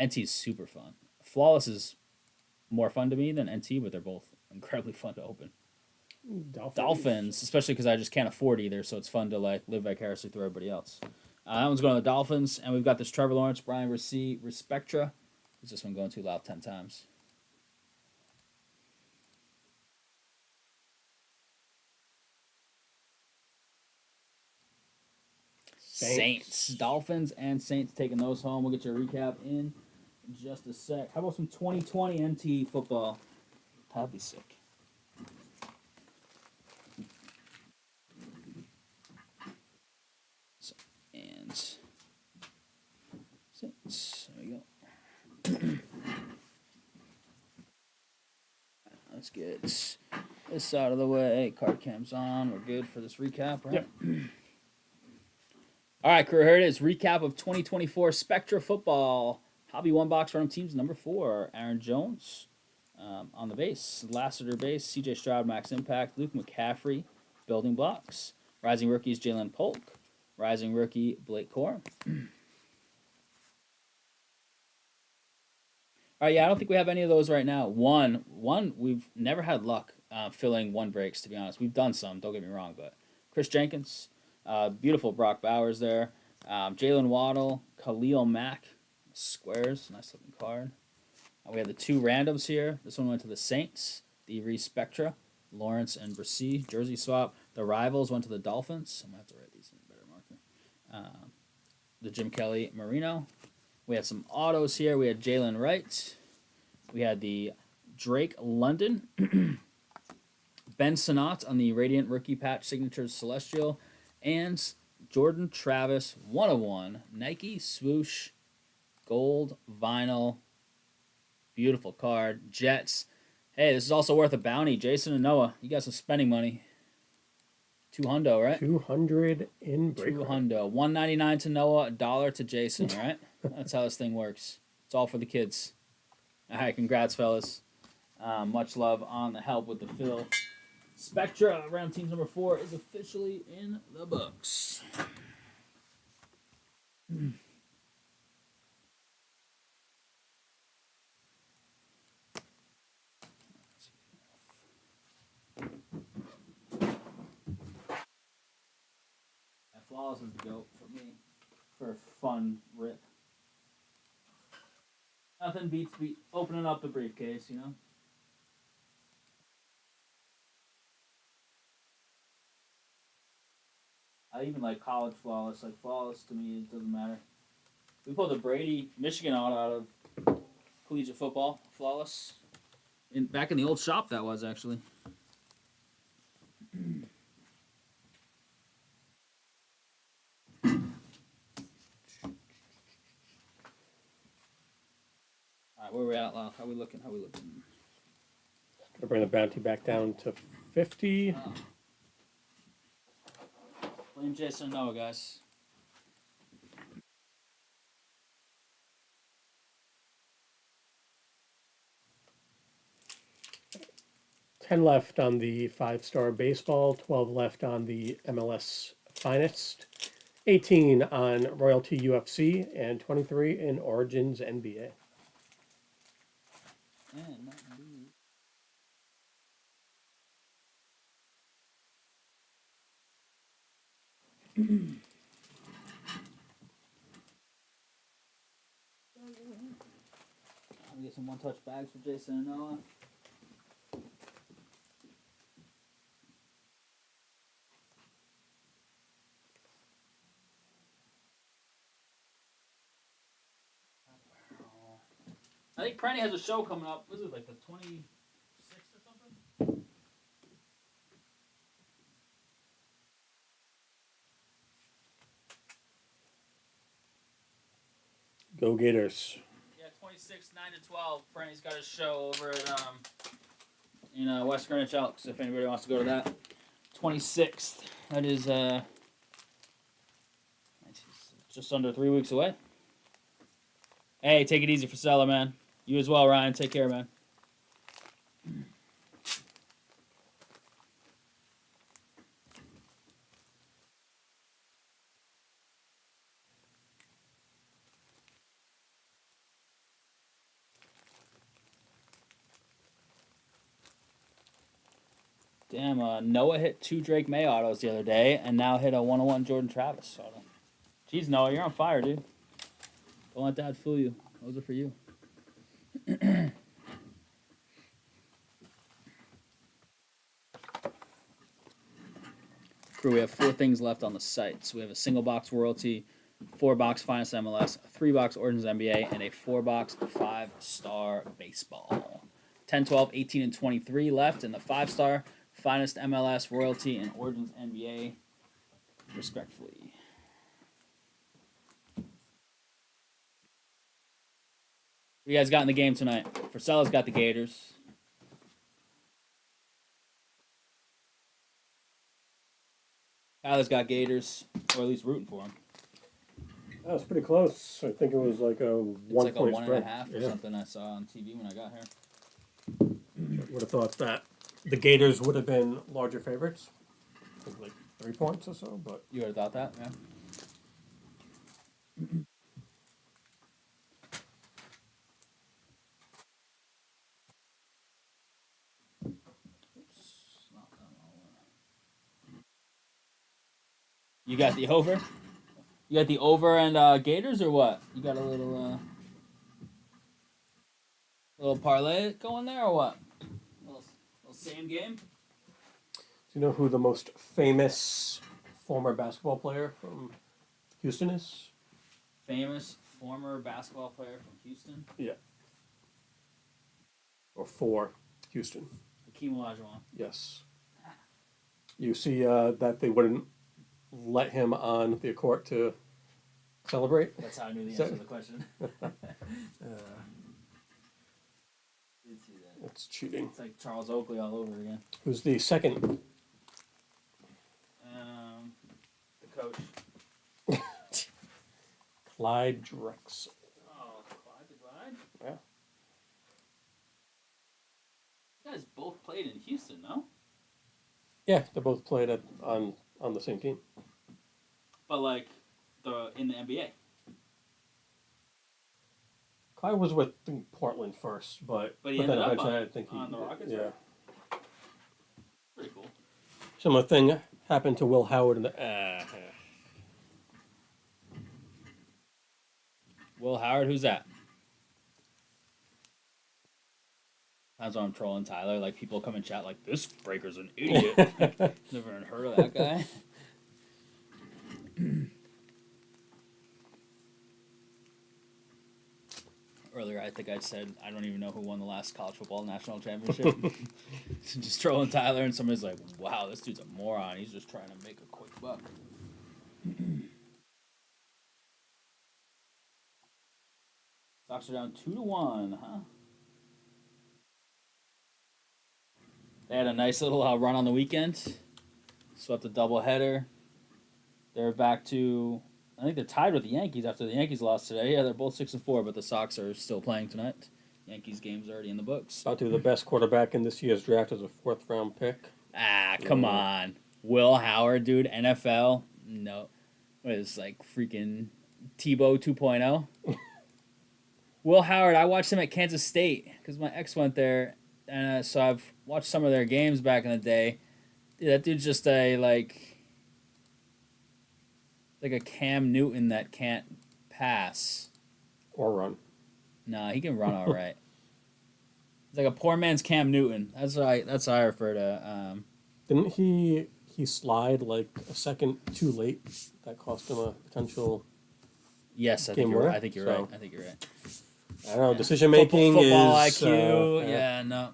NT is super fun. Flawless is more fun to me than NT, but they're both incredibly fun to open. Dolphins, especially because I just can't afford either, so it's fun to like live vicariously through everybody else. That one's going to the Dolphins, and we've got this Trevor Lawrence, Brian Rasee, Respectra. Who's this one going to? Loud 10 times. Saints. Dolphins and Saints taking those home. We'll get your recap in just a sec. How about some 2020 NT football? That'd be sick. And Saints. There we go. Let's get this out of the way. Card cam's on. We're good for this recap, right? Yep. All right, crew, here it is. Recap of 2024 Spectra Football. Hobby one box random teams number 4. Aaron Jones on the base. Lassiter base. CJ Stroud, Max Impact. Luke McCaffrey, building blocks. Rising rookies, Jalen Polk. Rising rookie, Blake Corum. All right, yeah, I don't think we have any of those right now. One, we've never had luck filling one breaks, to be honest. We've done some, don't get me wrong, but Chris Jenkins, beautiful Brock Bowers there. Jalen Waddle, Khalil Mack, squares, nice looking card. We have the two randoms here. This one went to the Saints, the Reese Spectra, Lawrence and Brissy, jersey swap. The Rivals went to the Dolphins. I'm going to have to write these in a better marker. The Jim Kelly Marino. We had some autos here. We had Jalen Wright. We had the Drake London. Ben Sinnott on the Radiant Rookie Patch Signatures Celestial. And Jordan Travis 101 Nike Swoosh Gold Vinyl. Beautiful card. Jets. Hey, this is also worth a bounty. Jason and Noah, you got some spending money. 200, right? 200 in break. 200. 199 to Noah, $1 to Jason, right? That's how this thing works. It's all for the kids. All right, congrats, fellas. Much love on the help with the fill. Spectra, round teams number 4, is officially in the books. Flawless is the GOAT for me. For a fun rip. Nothing beats opening up the briefcase, you know? I even like college Flawless. Like, Flawless to me, it doesn't matter. We pulled a Brady, Michigan out of collegiate football, Flawless. Back in the old shop, that was, actually. Alright, where are we at, Lyle? How we looking? Gonna bring the bounty back down to 50. Blame Jason and Noah, guys. $10 left on the 5-star baseball, 12 left on the MLS Finest, 18 on Royalty UFC, and 23 in Origins NBA. We get some one-touch bags for Jason and Noah. I think Prenny has a show coming up. Was it like the 26th or something? Go Gators. Yeah, 26, 9 to 12. Prenny's got a show over at in West Greenwich Elks. If anybody wants to go to that, 26th. That is just under 3 weeks away. Hey, take it easy for Sella, man. You as well, Ryan. Take care, man. Damn, Noah hit 2 Drake May autos the other day, and now hit a 101 Jordan Travis auto. Jeez, Noah, you're on fire, dude. Don't let that fool you. Those are for you. Crew, we have 4 things left on the site. So we have a single box Royalty, 4-box Finest MLS, a 3-box Origins NBA, and a 4-box 5-star baseball. 10, 12, 18, and 23 left in the 5-star Finest MLS, Royalty, and Origins NBA, respectfully. What you guys got in the game tonight? Frisella's got the Gators. Kyler's got Gators, or at least rooting for them. That was pretty close. I think it was like a one It's like point a 1.5 spread. or Yeah. something I saw on TV when I got here. Would have thought that the Gators would have been larger favorites. I think like 3 points or so, but You would have thought that, yeah. Oops, not that one. You got the over? You got the over and Gators or what? You got a little parlay going there or what? Little same game. Do you know who the most famous former basketball player from Houston is? Famous former basketball player from Houston. Yeah. Or for Houston. Hakeem Olajuwon. Yes. You see that they wouldn't let him on the court to celebrate? That's how I knew the answer to the question. Did see that. That's cheating. It's like Charles Oakley all over again. Who's the second? The coach. Clyde Drexel. Oh, Clyde the Glide? Yeah. You guys both played in Houston, no? Yeah, they both played on the same team. But like in the NBA. Clyde was with Portland first, but he then ended up eventually I think on the Rockets. Yeah. Right? Pretty cool. Similar thing happened to Will Howard in the. Will Howard, who's that? That's why I'm trolling Tyler. Like people come and chat like this breaker's an idiot. Never even heard of that guy. Earlier, I think I said I don't even know who won the last college football national championship. Just trolling Tyler, and somebody's like, "Wow, this dude's a moron. He's just trying to make a quick buck." Sox are down 2-1, huh? They had a nice little run on the weekend. Swept a doubleheader. They're back to, I think they're tied with the Yankees after the Yankees lost today. Yeah, they're both 6-4, but the Sox are still playing tonight. Yankees game's already in the books. About to be the best quarterback in this year's draft as a 4th-round pick. Ah, come on. Will Howard, dude, NFL? No. What is like freaking Tebow 2.0? Will Howard, I watched him at Kansas State because my ex went there, and so I've watched some of their games back in the day. Dude, that dude's just like a Cam Newton that can't pass or run. Nah, he can run all right. He's like a poor man's Cam Newton. That's how I refer to. Didn't he slide like a second too late? That cost him a potential. Yes, I think you're right. I think you're right. I don't know. Decision making football is IQ. Yeah, no.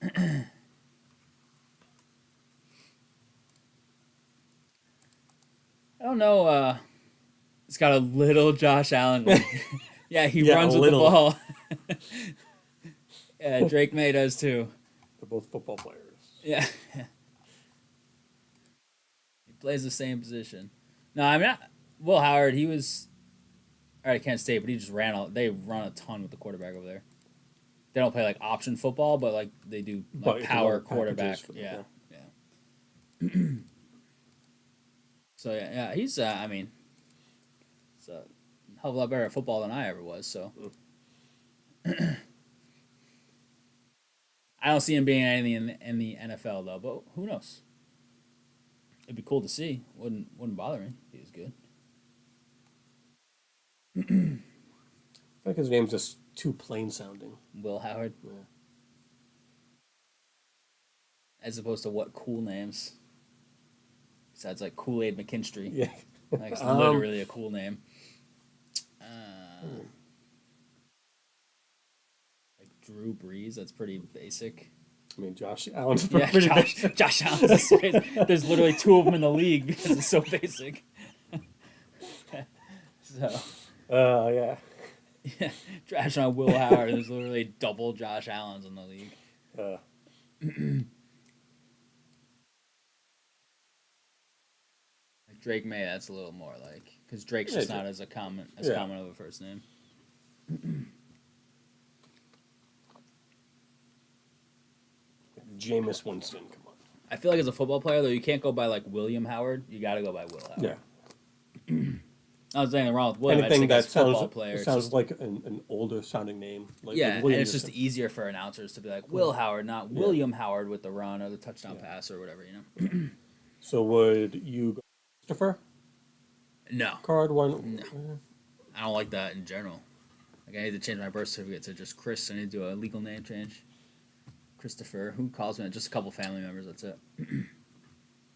I don't know. It's got a little Josh Allen. Yeah, he runs with the ball. Yeah, Drake May does too. They're both football players. Yeah. He plays the same position. No, I mean, Will Howard, he was. All right, Kent State, but he just they run a ton with the quarterback over there. They don't play like option football, but like they do like power quarterback. Yeah. So yeah, he's. I mean, it's a hell of a lot better at football than I ever was. So. I don't see him being anything in the NFL though, but who knows? It'd be cool to see. Wouldn't bother me if he was good. I feel like his name's just too plain sounding. Will Howard. Yeah. As opposed to what cool names? Besides like Kool-Aid McKinstry. Yeah. Like it's literally a cool name. Like Drew Brees, that's pretty basic. I mean, Josh Allen's pretty basic. Josh Allen's there's literally 2 of them in the league because it's so basic. So. Yeah. Yeah, trash on Will Howard. There's literally double Josh Allen's in the league. Like Drake May, that's a little more like because Drake's just not as common of a first name. Jameis Winston, come on. I feel like as a football player though, you can't go by like William Howard. You got to go by Will Howard. Yeah. I was saying wrong with William. Anything that sounds like an older sounding name. Like and it's just easier for announcers to be like Will Howard, not William Howard with the run or the touchdown pass or whatever, you know. So would you go Christopher? No, card one. no, I don't like that in general. Like I need to change my birth certificate to just Chris. I need to do a legal name change. Christopher. Who calls me? Just a couple family members. That's it.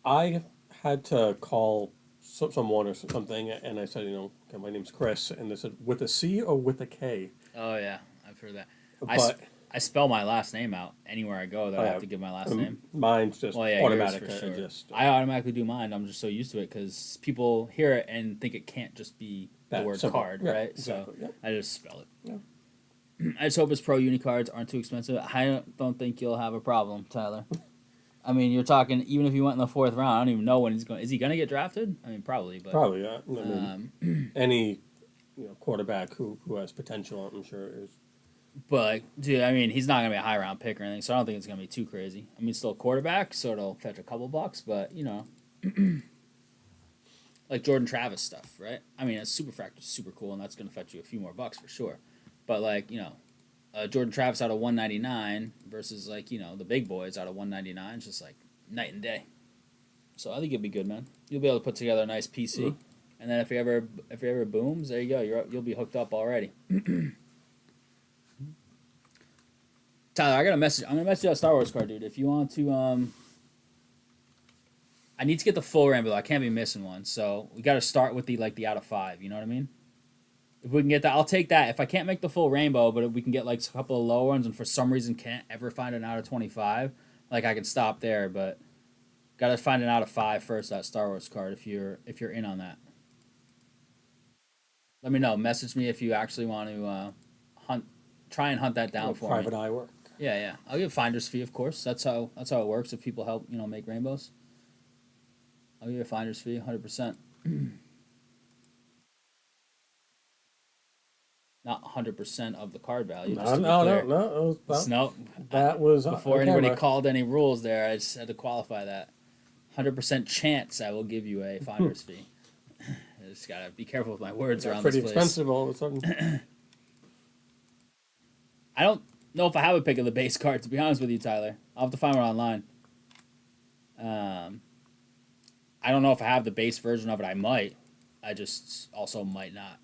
I had to call someone or something, and I said, okay, my name's Chris, and they said with a C or with a K. Oh yeah, I've heard that. I, But I spell my last name out anywhere I go. That I have to give my last name. mine's just Well, yeah, yours automatic. for sure. Just I automatically do mine. I'm just so used to it because people hear it and think it can't just be the that word simple. card, Yeah, right? exactly. So Yeah. I just spell it. Yeah. I just hope his pro uni cards aren't too expensive. I don't think you'll have a problem, Tyler. I mean, you're talking even if he went in the fourth round. I don't even know when he's going. Is he going to get drafted? I mean, probably, but Probably, yeah. I mean, any quarterback who has potential, I'm sure is. but like, dude, I mean, he's not going to be a high round pick or anything, so I don't think it's going to be too crazy. I mean, still a quarterback, so it'll fetch a couple bucks, but like Jordan Travis stuff, right? I mean, a super fractor is super cool, and that's going to fetch you a few more bucks for sure. But like, Jordan Travis out of 199 versus like the big boys out of 199, it's just like night and day. So I think it'll be good, man. You'll be able to put together a nice PC, and then if he ever booms, there you go. You'll be hooked up already. Tyler, I got a message. I'm gonna message you a Star Wars card, dude. If you want to, I need to get the full rainbow. I can't be missing one, so we got to start with the out of 5. You know what I mean? If we can get that, I'll take that. If I can't make the full rainbow, but if we can get like a couple of low ones, and for some reason can't ever find an out of 25, like I can stop there. But gotta find an out of 5 first. That Star Wars card, if you're in on that, let me know. Message me if you actually want to try and hunt that down for private me. eye work. Yeah. I'll give finder's fee, of course. That's how it works. If people help, make rainbows, I'll give you a finder's fee, 100%. Not 100% of the card value. Just to be clear. No. No, That was before on anybody camera. called any rules there. I just had to qualify that. 100% chance I will give you a finder's fee. I just gotta be careful with my words around Pretty this place. expensive all of a sudden. I don't know if I have a pick of the base card, to be honest with you, Tyler. I'll have to find one online. I don't know if I have the base version of it. I might. I just also might not.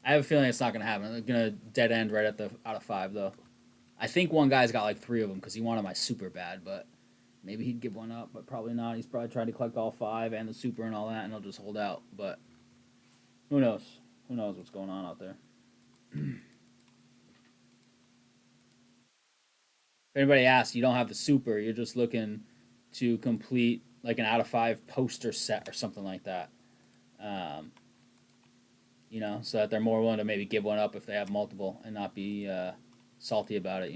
I have a feeling it's not going to happen. I'm going to dead end right at the out of 5, though. I think one guy's got like 3 of them because he wanted my super bad, but maybe he'd give one up, but probably not. He's probably trying to collect all 5 and the super and all that, and he'll just hold out. But who knows? Who knows what's going on out there? If anybody asks, you don't have the super. You're just looking to complete like an out of 5 poster set or something like that. So that they're more willing to maybe give one up if they have multiple and not be salty about it.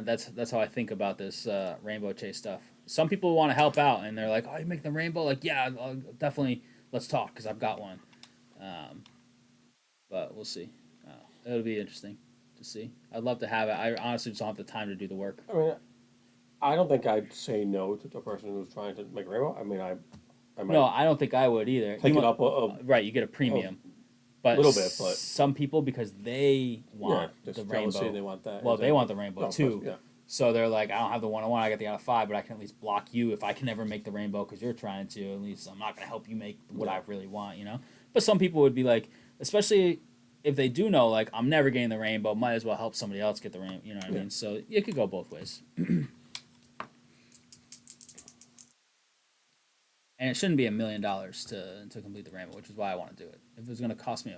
That's how I think about this rainbow chase stuff. Some people want to help out and they're like, "Oh, you make the rainbow?" Like, yeah, I'll definitely. Let's talk because I've got one. But we'll see. It'll be interesting to see. I'd love to have it. I honestly just don't have the time to do the work. I mean, I don't think I'd say no to the person who's trying to make a rainbow. I mean, I might No, I don't think I would either. take it up Right, you get a premium. But little bit, but some people, because they want just the jealousy, rainbow. they want that. Well, they want the rainbow No, of too. course, yeah. So they're like, I don't have the 101. I got the out of 5, but I can at least block you if I can never make the rainbow because you're trying to. At least I'm not going to help you make what I really want, But some people would be like, especially if they do know, like, I'm never getting the rainbow, might as well help somebody else get the rainbow. You know what I mean? So it could go both ways. And it shouldn't be $1 million to complete the rainbow, which is why I want to do it. If it was going to cost me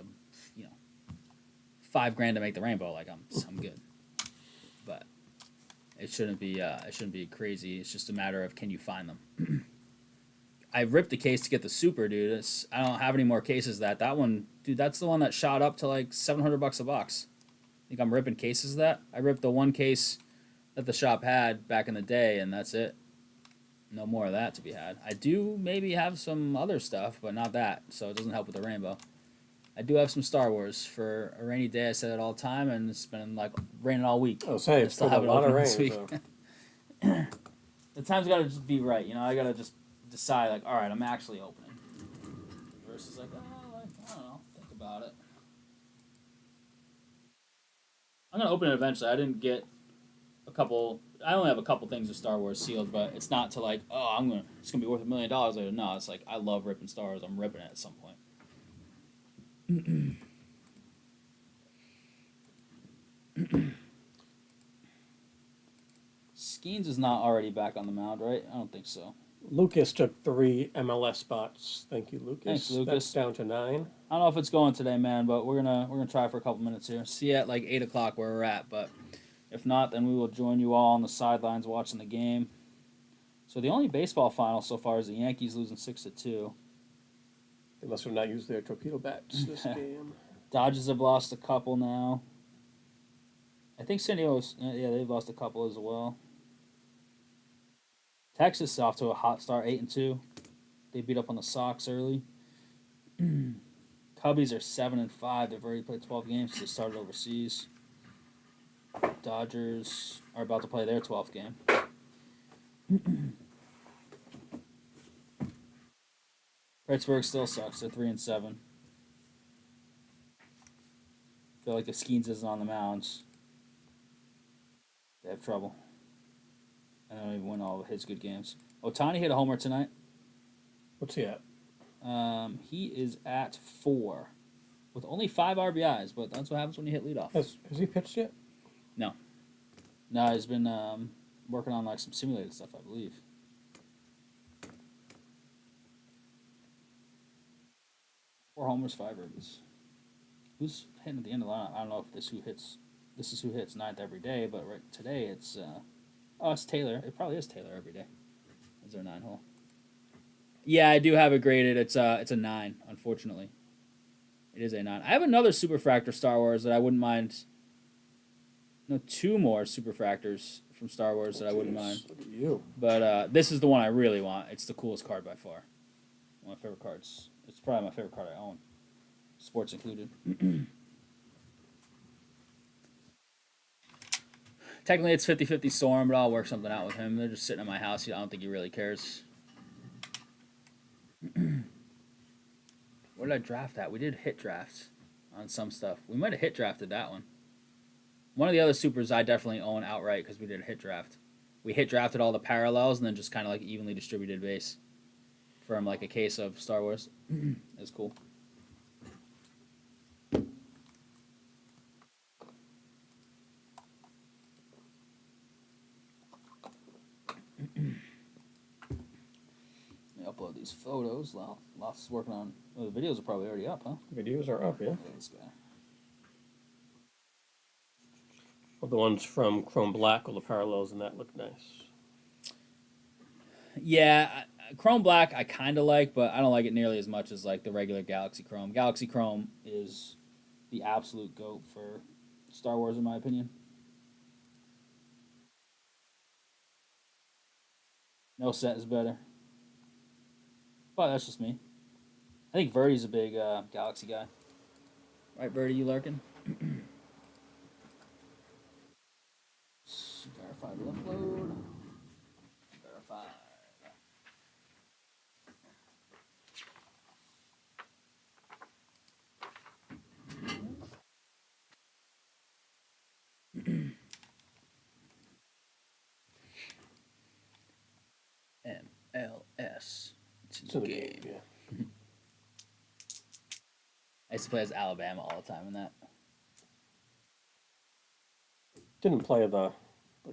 $5,000 to make the rainbow, like I'm good. But it shouldn't be crazy. It's just a matter of can you find them. I ripped the case to get the super, dude. I don't have any more cases of that one, dude. That's the one that shot up to like $700 a box. I think I'm ripping cases of that. I ripped the one case that the shop had back in the day, and that's it. No more of that to be had. I do maybe have some other stuff, but not that, so it doesn't help with the rainbow. I do have some Star Wars for a rainy day. I say that all the time, and it's been like raining all week. Oh, say it's still a lot of rain. So. The time's got to just be right, I got to just decide, like, all right, I'm actually opening. Versus like, I don't know, think about it. I'm gonna open it eventually. I didn't get a couple I only have a couple things of Star Wars sealed, but it's not to like, oh, it's gonna be worth $1 million later. No, it's like I love ripping Star Wars. I'm ripping it at some point. Skeens is not already back on the mound, right? I don't think so. Lucas took 3 MLS spots. Thank you, Lucas. Thanks, Lucas. That's down to 9. I don't know if it's going today, man, but we're gonna try for a couple minutes here. See you at like 8 o'clock where we're at, but if not, then we will join you all on the sidelines watching the game. So the only baseball final so far is the Yankees losing 6-2. They must have not used their torpedo bats this game. Dodgers have lost a couple now. I think San Diego's, they've lost a couple as well. Texas is off to a hot start, 8-2. They beat up on the Sox early. Cubbies are 7-5. They've already played 12 games. They started overseas. Dodgers are about to play their 12th game. Pittsburgh still sucks. They're 3-7. Feel like if Skeens isn't on the mounds, they have trouble. And they don't even win all of his good games. Ohtani hit a homer tonight. What's he at? He is at 4 with only 5 RBIs, but that's what happens when you hit leadoff. Has he pitched yet? No, he's been working on like some simulated stuff, I believe. Four homers, 5 ribbies. Who's hitting at the end of the line? I don't know if this is who hits ninth every day, but right today it's it's Taylor. It probably is Taylor every day. Is there a 9 hole? Yeah, I do have it graded. It's a 9, unfortunately. It is a 9. I have another Superfractor Star Wars that I wouldn't mind. No, 2 more Superfractors from Star Wars that I wouldn't mind. Look at you. But this is the one I really want. It's the coolest card by far. One of my favorite cards. It's probably my favorite card I own. Sports included. Technically, it's 50-50 Storm, but I'll work something out with him. They're just sitting in my house. I don't think he really cares. What did I draft at? We did hit drafts on some stuff. We might have hit drafted that one. One of the other supers I definitely own outright because we did a hit draft. We hit drafted all the parallels and then just kind of like evenly distributed base from like a case of Star Wars. It's cool. Upload these photos. Lots is working on. Well, the videos are probably already up, huh? Videos are up, yeah. Look at this guy. Well, the ones from Chrome Black, all the parallels and that look nice. Yeah, Chrome Black I kind of like, but I don't like it nearly as much as like the regular Galaxy Chrome. Galaxy Chrome is the absolute GOAT for Star Wars, in my opinion. No set is better. But that's just me. I think Rhody's a big Galaxy guy. Right, Rhody, you lurking? Verified upload. Verified. MLS. It's in the game. Yeah. I used to play as Alabama all the time in that. Didn't play the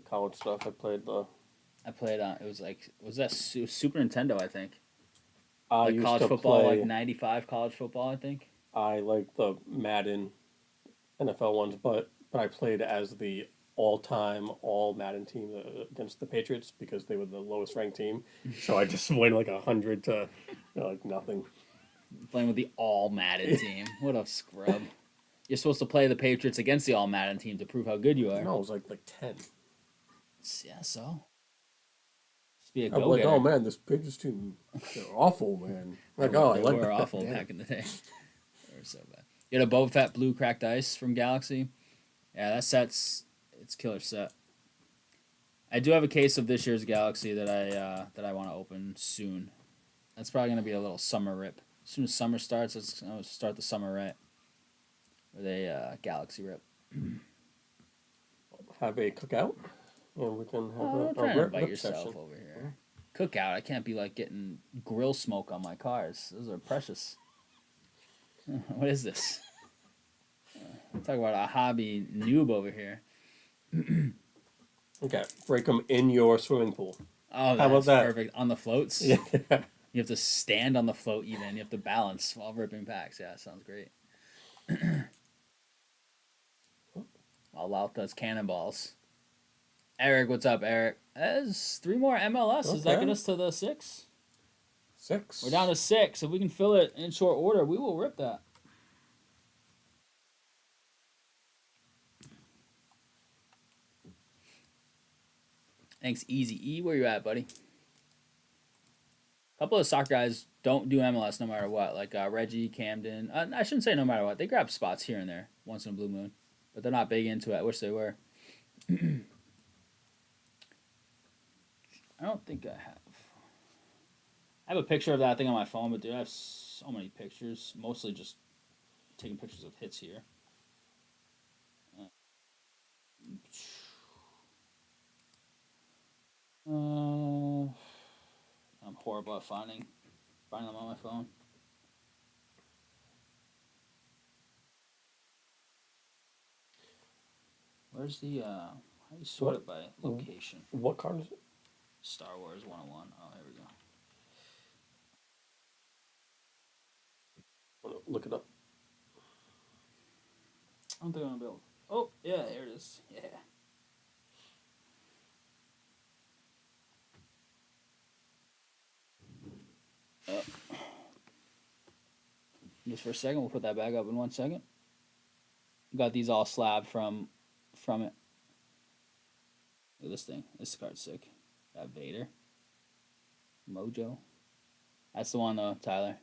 college stuff. I played on. It was like that Super Nintendo? I think. I like used college to football, play, like '95 college football. I think. I like the Madden NFL ones, but I played as the all-time all Madden team against the Patriots because they were the lowest ranked team. So I just went like 100 to like nothing. Playing with the all Madden team. What a scrub. You're supposed to play the Patriots against the all Madden team to prove how good you are. No, it was like 10. Yeah, so. Just be a I'm go like, getter. oh man, this Patriots team, they're awful, man. Like, oh, I They like were that. awful back in the day. They were so bad. You had a Boba Fett Blue Cracked Ice from Galaxy. Yeah, that set's it's killer set. I do have a case of this year's Galaxy that I want to open soon. That's probably gonna be a little summer rip. As soon as summer starts, let's start the summer right. With a Galaxy rip. Have a cookout. and we can have I'm a trying to rip, bite rip yourself session. over here. Cookout. I can't be like getting grill smoke on my cars. Those are precious. What is this? Talk about a hobby noob over here. Okay, break them in your swimming pool. Oh, How about that's that? perfect. On the floats? Yeah. You have to stand on the float even. You have to balance while ripping packs. Yeah, sounds great. While Lout does cannonballs. Eric, what's up, Eric? That's 3 more MLS. Does that get Okay. us to the 6? 6. We're down to 6. If we can fill it in short order, we will rip that. Thanks, Easy E. Where you at, buddy? A couple of soccer guys don't do MLS no matter what. Like Reggie, Camden. I shouldn't say no matter what. They grab spots here and there once in a blue moon. But they're not big into it. I wish they were. I don't think I have. I have a picture of that thing on my phone, but dude, I have so many pictures. Mostly just taking pictures of hits here. I'm horrible at finding them on my phone. Where's the how do you sort it by location? What card is it? Star Wars 101. Oh, here we go. Look it up. I don't think I'm gonna be able. Oh, yeah, here it is. Yeah. Just for a second, we'll put that back up in 1 second. Got these all slabbed from it. Look at this thing. This card's sick. Got Vader. Mojo. That's the one though, Tyler.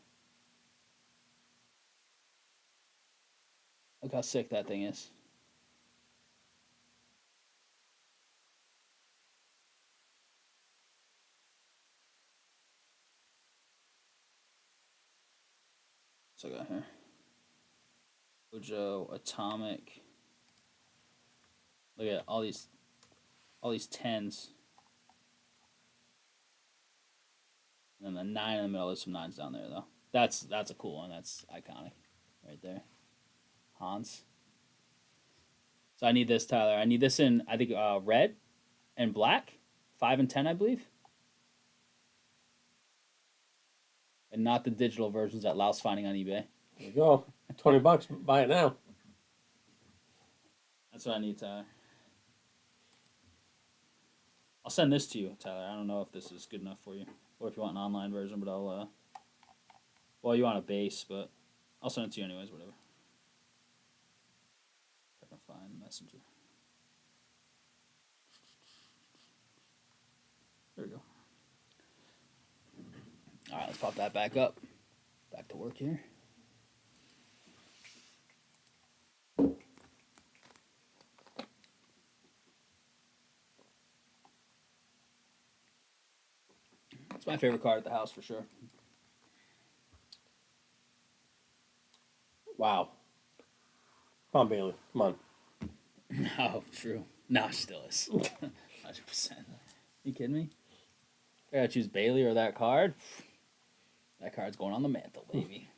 Look how sick that thing is. What's I got here? Mojo, Atomic. Look at all these 10s. And then the 9 in the middle. There's some 9s down there though. That's a cool one. That's iconic, right there. Hans. So I need this, Tyler. I need this in I think red and black, 5 and 10, I believe. And not the digital versions that Laos finding on eBay. There you go. $20. Buy it now. That's what I need, Tyler. I'll send this to you, Tyler. I don't know if this is good enough for you, or if you want an online version, but I'll. Well, you want a base, but I'll send it to you anyways. Whatever. If I can find the messenger. There we go. All right, let's pop that back up. Back to work here. It's my favorite card at the house for sure. Wow. Come on, Bailey. Come on. Oh, true. No, it still is. 100%. You kidding me? I gotta choose Bailey or that card. That card's going on the mantle, baby.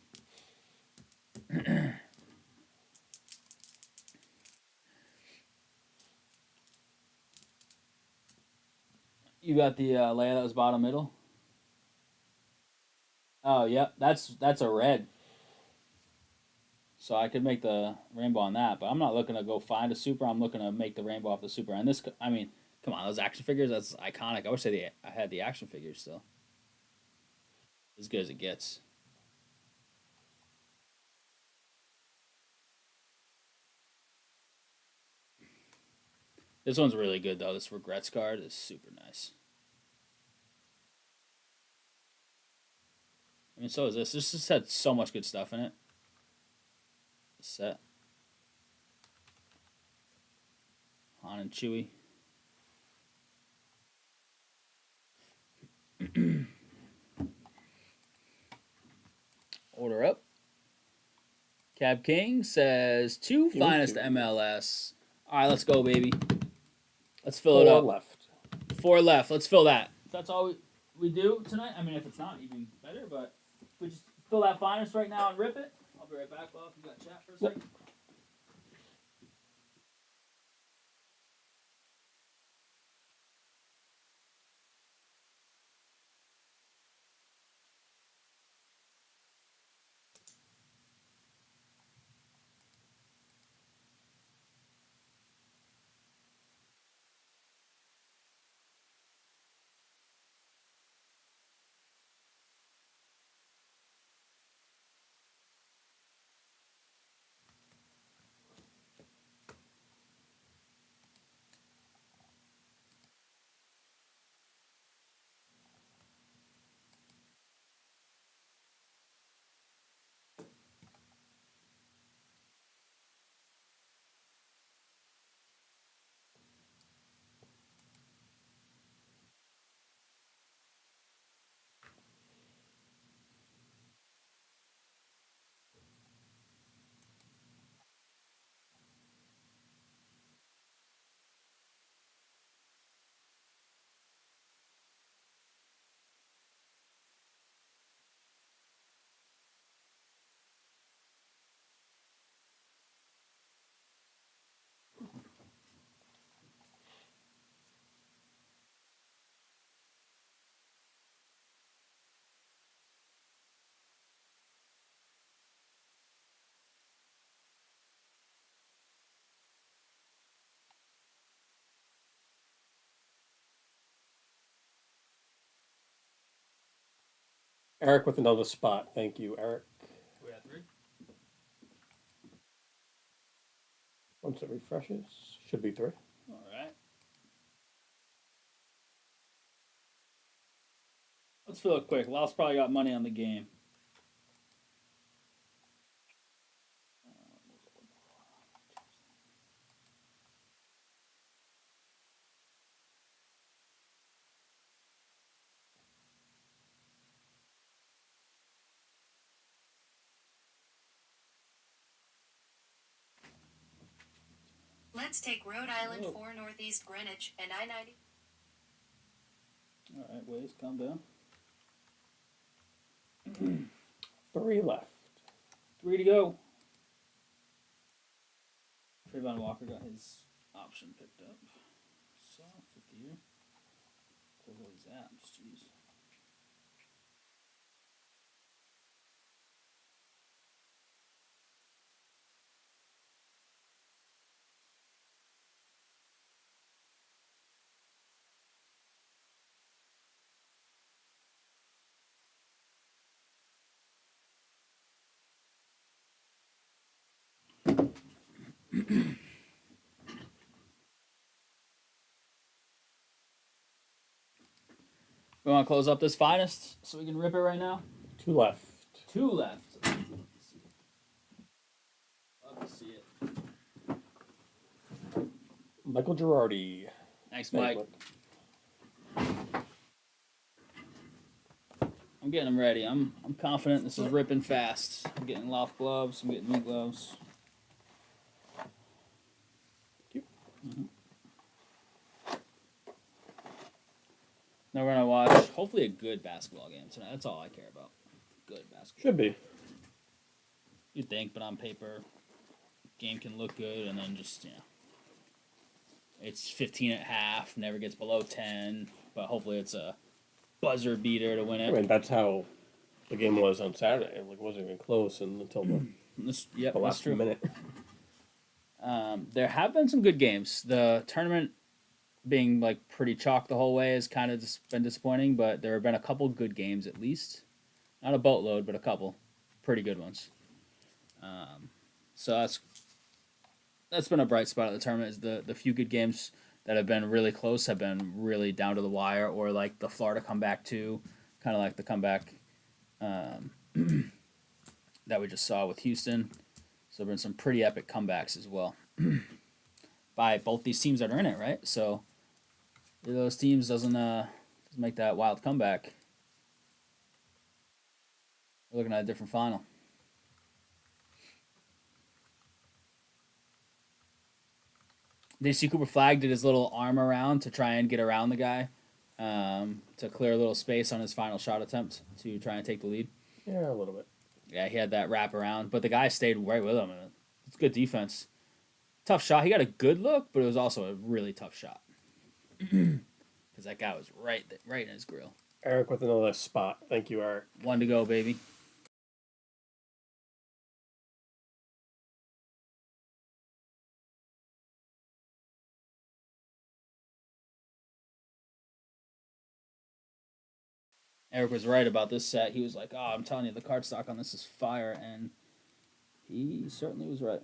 You got the Leia that was bottom middle? Oh, yep. That's a red. So I could make the rainbow on that, but I'm not looking to go find a super. I'm looking to make the rainbow off the super. And this, I mean, come on, those action figures, that's iconic. I wish I had the action figures still. As good as it gets. This one's really good, though. This Regrets card is super nice. I mean, so is this. This just had so much good stuff in it. This set. Han and Chewie. Order up. Cab King says 2 finest MLS. All right, let's go, baby. Let's fill it Four up. left. 4 left. Let's fill that. If that's all we do tonight. I mean, if it's not, even better. But if we just fill that finest right now and rip it. I'll be right back, Bob. You got chat for a second. Eric with another spot. Thank you, Eric. We got 3. Once it refreshes, should be 3. All right. Let's fill it quick. Louse probably got money on the game. Let's take Rhode Island 4 Northeast Greenwich and I-90. All right, Waze, calm down. 3 left. 3 to go. Trayvon Walker got his option picked up. So, 50 year. Close all these apps, jeez. We want to close up this finest so we can rip it right now? 2 left. 2 left. Love to see it. Michael Girardi. Thanks, Mike. I'm getting them ready. I'm confident this is ripping fast. I'm getting loft gloves. I'm getting knee gloves. Mm-hmm. Now we're gonna watch hopefully a good basketball game tonight. That's all I care about. Good basketball. Should be. You'd think, but on paper, game can look good, and then just it's 15 at half. Never gets below 10, but hopefully it's a buzzer beater to win it. I mean, that's how the game was on Saturday. It wasn't even close until the last minute. There have been some good games. The tournament being like pretty chalk the whole way has kind of been disappointing, but there have been a couple good games at least. Not a boatload, but a couple pretty good ones. So that's been a bright spot of the tournament. Is the few good games that have been really close have been really down to the wire, or like the Florida comeback too, kind of like the comeback that we just saw with Houston. So there have been some pretty epic comebacks as well by both these teams that are in it, right? So if those teams doesn't make that wild comeback, we're looking at a different final. Did you see Cooper Flag did his little arm around to try and get around the guy, to clear a little space on his final shot attempt to try and take the lead? Yeah, a little bit. Yeah, he had that wrap around, but the guy stayed right with him. It's good defense. Tough shot. He got a good look, but it was also a really tough shot because that guy was right in his grill. Eric with another spot. Thank you, Eric. 1 to go, baby. Eric was right about this set. He was like, "Oh, I'm telling you, the card stock on this is fire," and he certainly was right.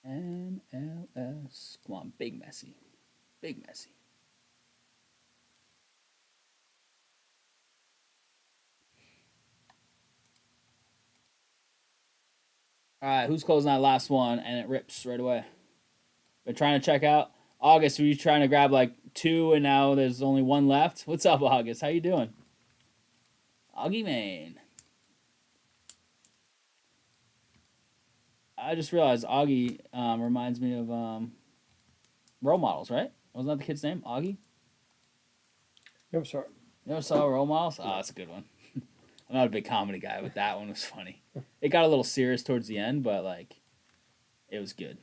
MLS. Come on, big Messi. Big Messi. All right, who's closing that last one? And it rips right away. Been trying to check out. August, were you trying to grab like 2 and now there's only 1 left? What's up, August? How you doing? Augie man. I just realized Augie reminds me of Role Models, right? Wasn't that the kid's name? Augie? I'm sorry. You ever saw Role Models? Oh, that's a good one. I'm not a big comedy guy, but that one was funny. It got a little serious towards the end, but like, it was good.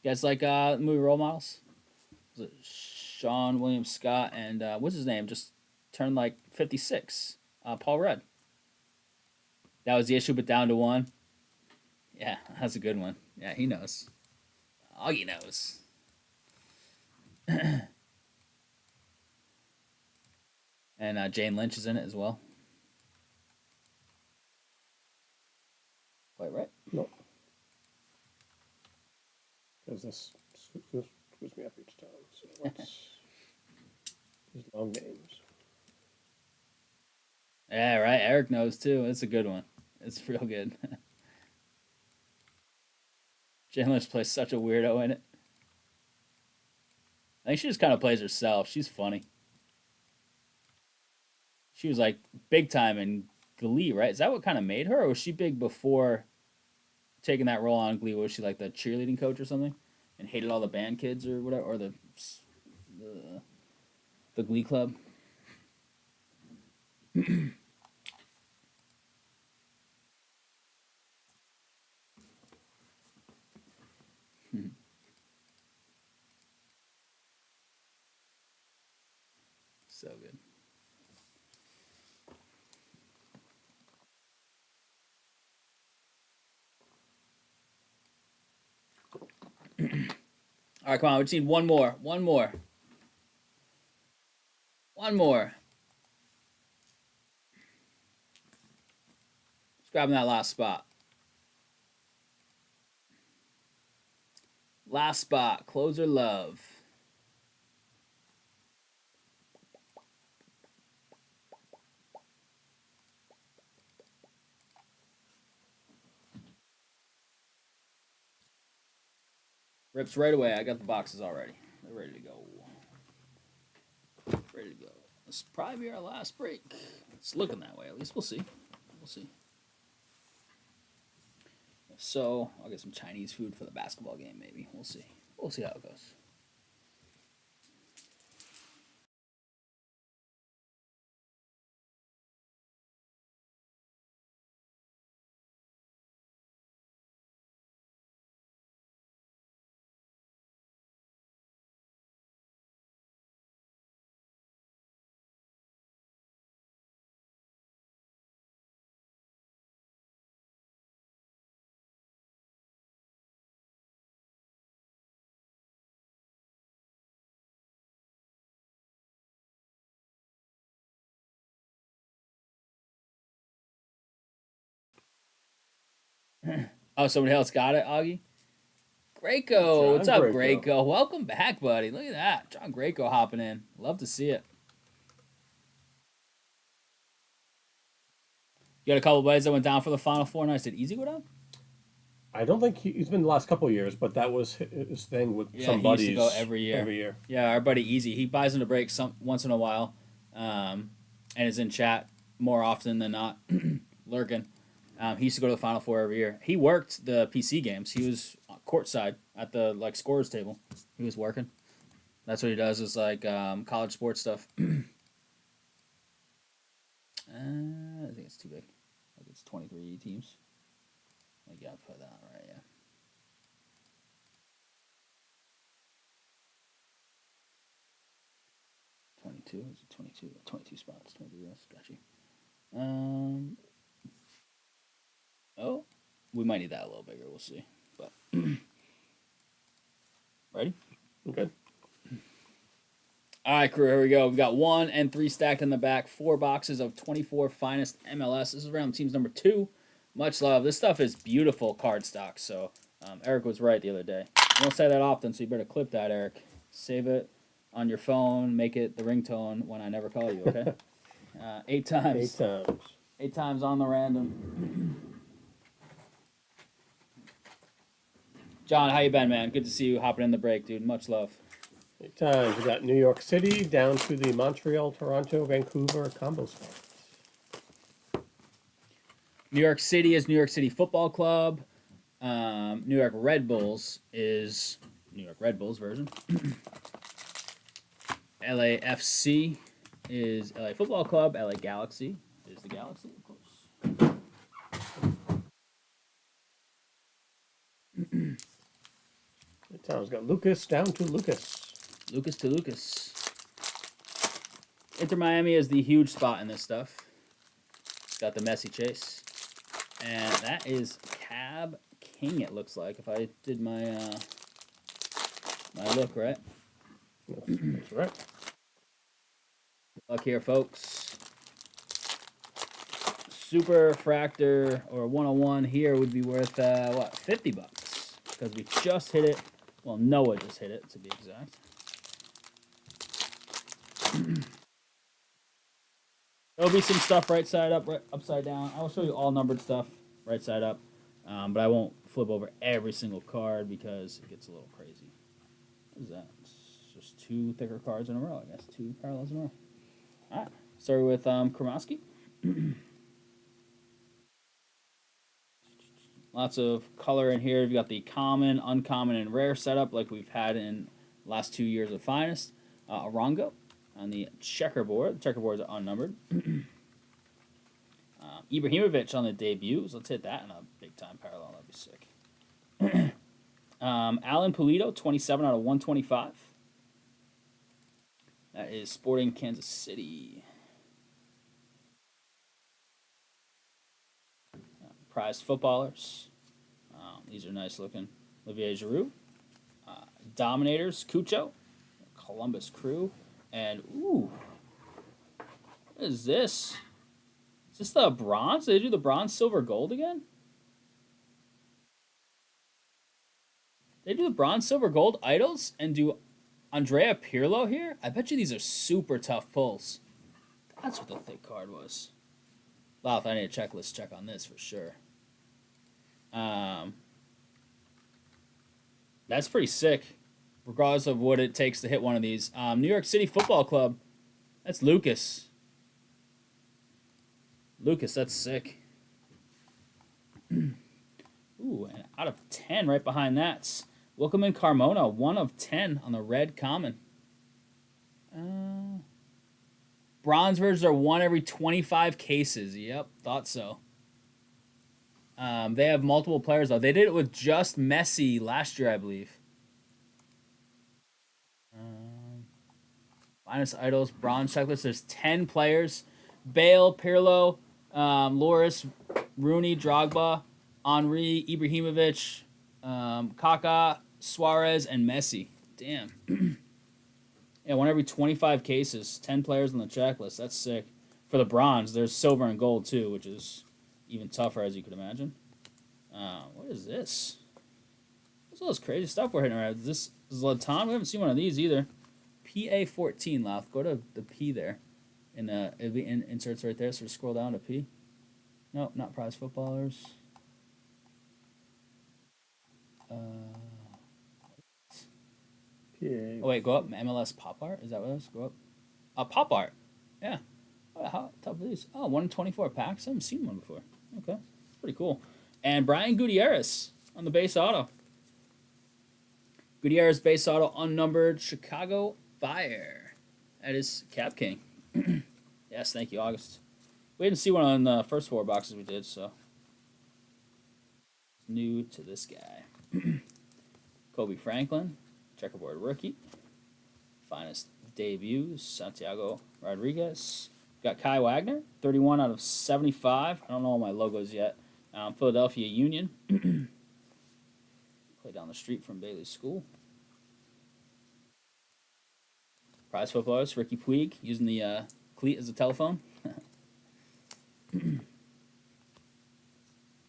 You guys like the movie Role Models? Was it Sean William Scott and what's his name? Just turned like 56. Paul Rudd. That was the issue, but down to 1. Yeah, that's a good one. Yeah, he knows. Augie knows. And Jane Lynch is in it as well. Quite right. No. Because this screws me up each time. So let's these long names. Yeah, right. Eric knows too. It's a good one. It's real good. Jane Lynch plays such a weirdo in it. I think she just kind of plays herself. She's funny. She was like big time in Glee, right? Is that what kind of made her, or was she big before taking that role on Glee? Was she like the cheerleading coach or something, and hated all the band kids or whatever, or the Glee club? So good. All right, come on. We just need one more. One more. One more. Just grabbing that last spot. Last spot. Closer love. Rips right away. I got the boxes already. They're ready to go. Ready to go. This will probably be our last break. It's looking that way. At least we'll see. We'll see. If so, I'll get some Chinese food for the basketball game, maybe. We'll see. We'll see how it goes. Oh, somebody else got it, Augie? Greco. What's up, Greco? Welcome back, buddy. Look at that. John Greco hopping in. Love to see it. You got a couple buddies that went down for the Final Four nights. Did Easy go down? I don't think he's been the last couple of years, but that was his thing with some he buddies. Used to go every year. Every year. Yeah, our buddy Easy. He buys into breaks once in a while, and is in chat more often than not, lurking. He used to go to the Final Four every year. He worked the PC games. He was courtside at the like scorers table. He was working. That's what he does. Is like college sports stuff. I think it's too big. Like it's 23 teams. I gotta put that on right. Yeah. 22. Is it 22? 22 spots. 23 rows. Got you. Oh, we might need that a little bigger. We'll see. But ready? Okay. All right, crew. Here we go. We've got 1 and 3 stacked in the back. 4 boxes of 24 finest MLS. This is round teams number 2. Much love. This stuff is beautiful card stock. So Eric was right the other day. I don't say that often, so you better clip that, Eric. Save it on your phone. Make it the ringtone when I never call you. Okay. 8 times. 8 times. 8 times on the random. John, how you been, man? Good to see you hopping in the break, dude. Much love. 8 times. We got New York City down to the Montreal, Toronto, Vancouver combo spots. New York City is New York City Football Club. New York Red Bulls is New York Red Bulls version. LAFC is LA Football Club. LA Galaxy is the Galaxy, of course. 8 times. Got Lucas down to Lucas. Lucas to Lucas. Inter Miami is the huge spot in this stuff. It's got the Messi chase. And that is Cab King, it looks like, if I did my my look right. That's right. Luck here, folks. Super Fractor or 101 here would be worth what, $50? Because we just hit it. Well, Noah just hit it, to be exact. There'll be some stuff right side up, right upside down. I will show you all numbered stuff right side up, but I won't flip over every single card because it gets a little crazy. What is that? It's just 2 thicker cards in a row, I guess. 2 parallels in a row. All right. Started with Kromaski. Lots of color in here. You've got the common, uncommon, and rare setup like we've had in the last 2 years of Finest. Arango on the checkerboard. The checkerboards are unnumbered. Ibrahimovic on the debuts. Let's hit that in a big-time parallel. That'd be sick. Alan Pulido, 27 out of 125. That is Sporting Kansas City. Prized footballers. These are nice looking. Olivier Giroud. Dominators, Cucho. Columbus Crew. And, ooh. What is this? Is this the bronze? Did they do the bronze, silver, gold again? They do the bronze, silver, gold idols and do Andrea Pirlo here? I bet you these are super tough pulls. That's what the thick card was. Wow, if I need a checklist check on this for sure. That's pretty sick, regardless of what it takes to hit one of these. New York City Football Club. That's Lucas. Lucas, that's sick. Ooh, and out of 10 right behind that. Welcome in Carmona, 1 of 10 on the red common. Bronze versions are 1 every 25 cases. Yep, thought so. They have multiple players, though. They did it with just Messi last year, I believe. Minus idols, bronze checklist. There's 10 players. Bale, Pirlo, Loris, Rooney, Drogba, Henry, Ibrahimovic, Kaká, Suarez, and Messi. Damn. Yeah, 1 every 25 cases. 10 players on the checklist. That's sick. For the bronze, there's silver and gold, too, which is even tougher, as you could imagine. What is this? What's all this crazy stuff we're hitting around? Is this Zlatan? We haven't seen one of these either. PA14, Lath. Go to the P there. And it'll be inserts right there, so scroll down to P. No, not prize footballers. PA. Oh, wait, go up. MLS pop art? Is that what it is? Go up. Pop art. Yeah. How tough are these? Oh, 1 in 24 packs. I haven't seen one before. Okay, pretty cool. And Brian Gutierrez on the base auto. Gutierrez base auto unnumbered Chicago Fire. That is Cap King. Yes, thank you, August. We didn't see one on the first 4 boxes we did, so new to this guy. Kobe Franklin, checkerboard rookie. Finest debuts, Santiago Rodriguez. Got Kai Wagner, 31 out of 75. I don't know all my logos yet. Philadelphia Union. Play down the street from Bailey School. Prize footballers, Ricky Puig, using the cleat as a telephone.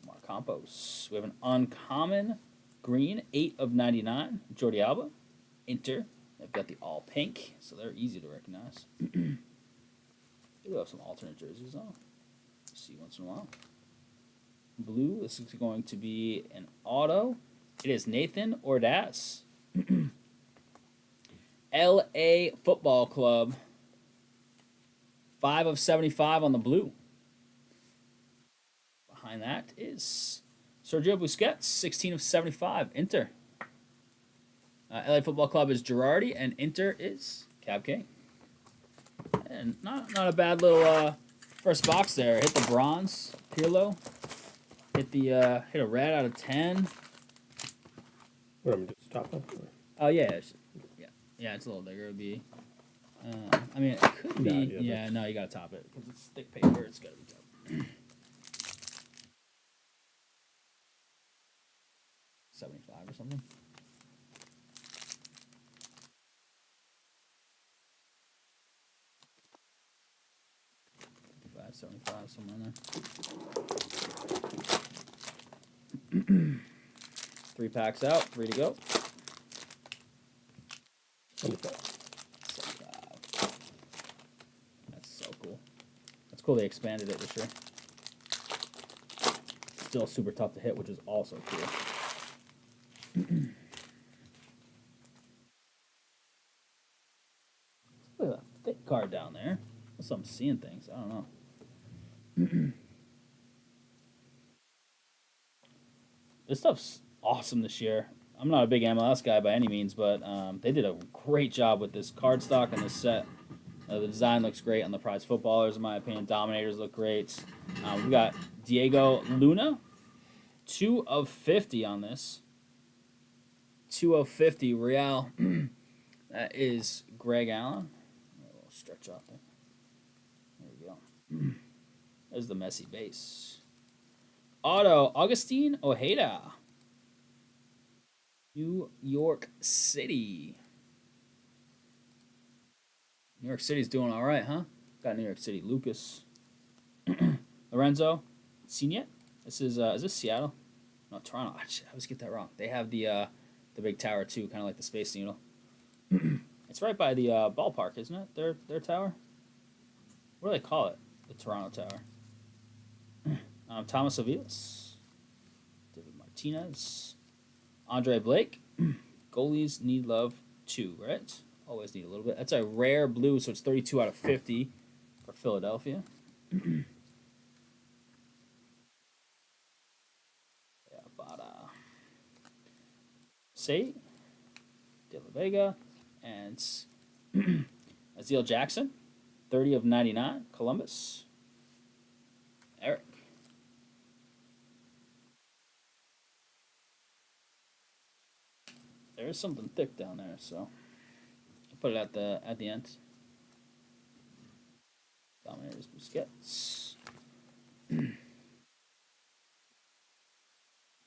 Mark Campos. We have an uncommon green, 8 of 99. Jordi Alba. Inter. They've got the all pink, so they're easy to recognize. They do have some alternate jerseys on. See once in a while. Blue, this is going to be an auto. It is Nathan Ordaz. LA Football Club. 5 of 75 on the blue. Behind that is Sergio Busquets, 16 of 75. Inter. LA Football Club is Girardi, and Inter is Cab King. And not a bad little first box there. Hit the bronze, Pirlo. Hit a red out of 10. What am I just top up? Oh yeah, it's a little bigger. It would be. I mean, it could be. No, you gotta top it because it's thick paper. It's gotta be top. 75 or something. 75, somewhere in there. 3 packs out, 3 to go. 75. That's so cool. That's cool they expanded it this year. Still super tough to hit, which is also cool. Look at that thick card down there. Unless I'm seeing things. I don't know. This stuff's awesome this year. I'm not a big MLS guy by any means, but they did a great job with this card stock and this set. The design looks great on the prize footballers, in my opinion. Dominators look great. We got Diego Luna, 2 of 50 on this. 2 of 50 Real. That is Greg Allen. A little stretch out there. There we go. There's the Messi base. Auto, Augustine Ojeda. New York City. New York City's doing all right, huh? Got New York City. Lucas. Lorenzo. Signet. This is this Seattle? No, Toronto. I always get that wrong. They have the big tower too, kind of like the Space Needle. It's right by the ballpark, isn't it? Their tower? What do they call it? The Toronto Tower. Thomas Aviles. David Martinez. Andre Blake. Goalies need love too, right? Always need a little bit. That's a rare blue, so it's 32 out of 50 for Philadelphia. Say, De La Vega, and Azeel Jackson, 30 of 99, Columbus. Eric. There is something thick down there, so I'll put it at the end. Dominators Busquets.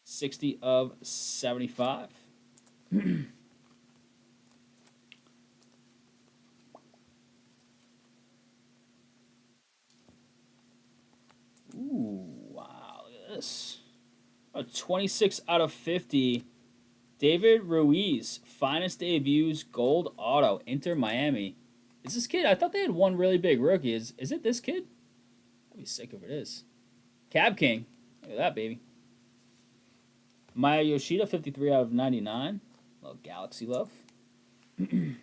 60 of 75. Ooh, wow, look at this. A 26 out of 50. David Ruiz, finest debuts, gold auto, Inter Miami. Is this kid? I thought they had one really big rookie. Is it this kid? I'd be sick if it is. Cab King. Look at that, baby. Maya Yoshida, 53 out of 99. Little Galaxy love. And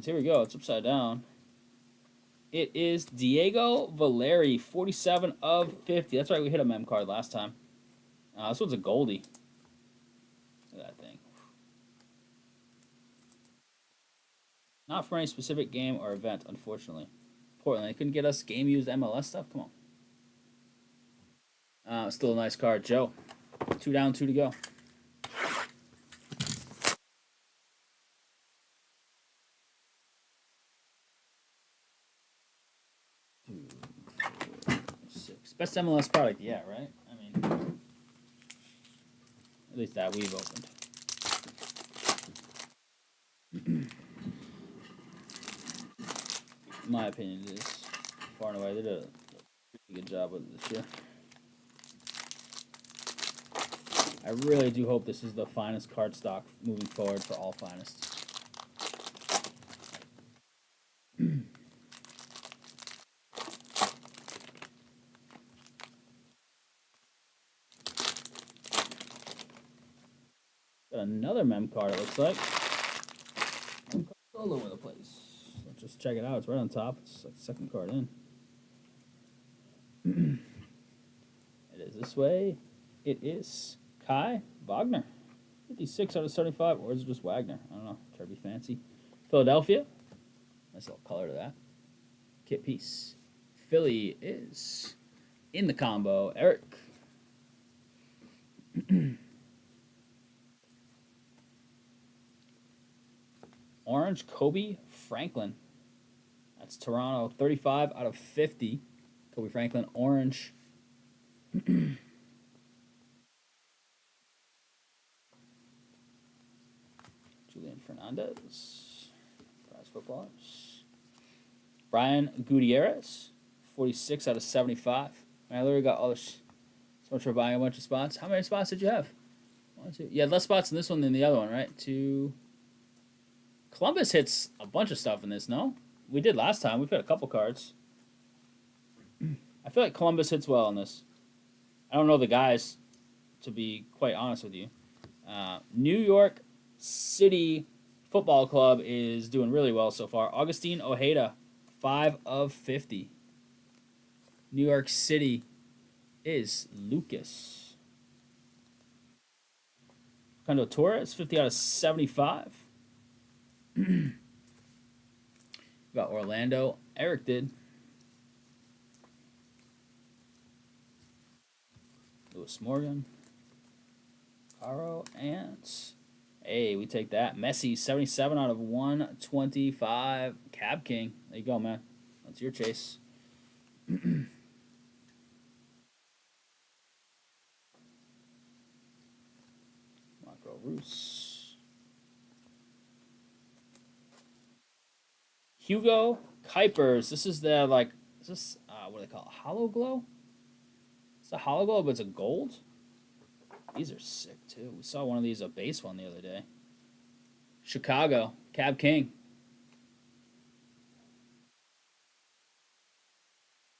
here we go. It's upside down. It is Diego Valeri, 47 of 50. That's right, we hit a mem card last time. This one's a Goldie. Look at that thing. Not for any specific game or event, unfortunately. Portland, they couldn't get us game used MLS stuff. Come on. Still a nice card, Joe. 2 down, 2 to go. Six. Best MLS product, yeah, right? I mean, at least that we've opened. In my opinion, it is far and away. They did a pretty good job with it this year. I really do hope this is the finest card stock moving forward for all finest. Got another mem card, it looks like. Mem cards all over the place. Let's just check it out. It's right on top. It's like the second card in. It is this way. It is Kai Wagner. 56 out of 75, or is it just Wagner? I don't know. Try to be fancy. Philadelphia. Nice little color to that. Kit piece. Philly is in the combo. Eric. Orange Kobe Franklin. That's Toronto. 35 out of 50. Kobe Franklin, orange. Julian Fernandez. Prize footballers. Brian Gutierrez. 46 out of 75. I literally got all this. So much for buying a bunch of spots. How many spots did you have? 1, 2. You had less spots in this one than the other one, right? 2. Columbus hits a bunch of stuff in this, no? We did last time. We've had a couple cards. I feel like Columbus hits well in this. I don't know the guys, to be quite honest with you. New York City Football Club is doing really well so far. Augustine Ojeda, 5 of 50. New York City is Lucas. Fernando Torres, 50 out of 75. Got Orlando. Eric did. Lewis Morgan. Caro Ants. Hey, we take that. Messi, 77 out of 125. Cab King. There you go, man. That's your chase. Marco Roos. Hugo Kuipers. This is the, like, is this, what do they call it? Hollow Glow? It's a Hollow Glow, but it's a gold. These are sick, too. We saw one of these, a base one, the other day. Chicago. Cab King.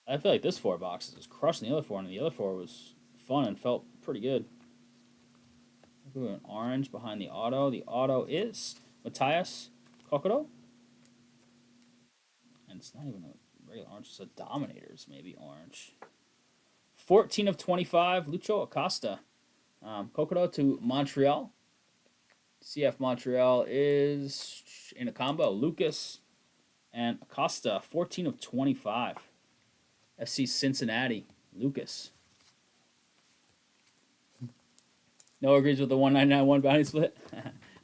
I feel like this 4 boxes is crushing the other 4, and the other 4 was fun and felt pretty good. Ooh, an orange behind the auto. The auto is Matthias Kokoro. And it's not even a regular orange, it's a Dominators, maybe orange. 14 of 25, Lucho Acosta. Kokoro to Montreal. CF Montreal is in a combo. Lucas and Acosta, 14 of 25. FC Cincinnati, Lucas. Noah agrees with the 199.1 bounty split.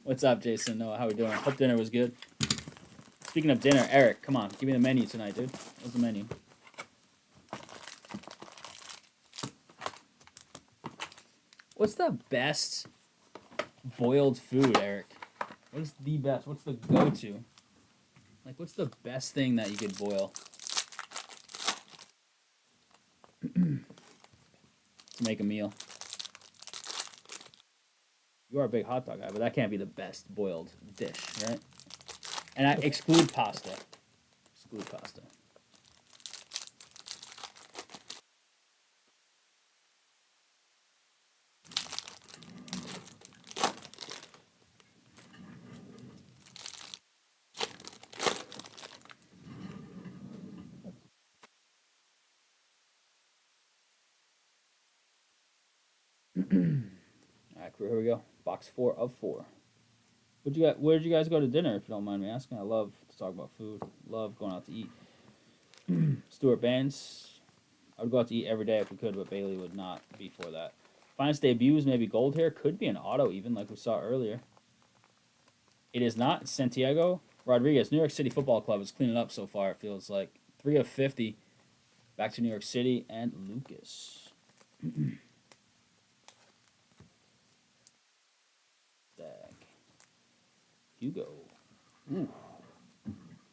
What's up, Jason? Noah, how we doing? Hope dinner was good. Speaking of dinner, Eric, come on, give me the menu tonight, dude. What's the menu? What's the best boiled food, Eric? What is the best? What's the go-to? Like, what's the best thing that you could boil to make a meal? You are a big hot dog guy, but that can't be the best boiled dish, right? And I exclude pasta. Exclude pasta. All right, crew. Here we go. Box 4 of 4. Where did you guys go to dinner? If you don't mind me asking, I love to talk about food. Love going out to eat. Stuart Bands. I would go out to eat every day if we could, but Bailey would not be for that. Finest debuts, maybe gold hair. Could be an auto even, like we saw earlier. It is not. Santiago Rodriguez. New York City Football Club is cleaning up so far, it feels like. 3 of 50. Back to New York City and Lucas. Stack. Hugo. Ooh.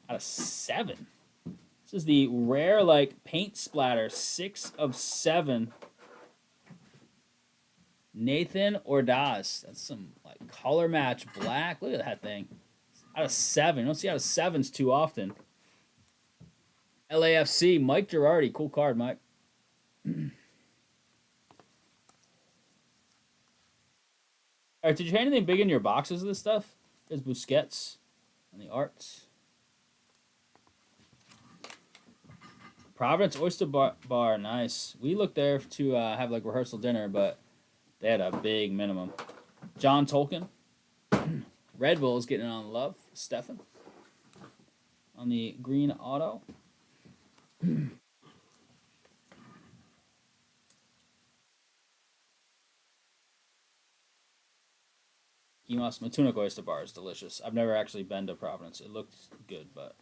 Out of 7. This is the rare, like, paint splatter. 6 of 7. Nathan Ordaz. That's some, like, color match black. Look at that thing. Out of 7. You don't see out of 7s too often. LAFC, Mike Girardi. Cool card, Mike. All right, did you have anything big in your boxes of this stuff? There's Busquets and the arts. Providence Oyster Bar, nice. We looked there to have like rehearsal dinner, but they had a big minimum. John Tolkien. Red Bull's getting on love. Stefan. On the green auto. Gimas Matuna Oyster Bar is delicious. I've never actually been to Providence. It looked good, but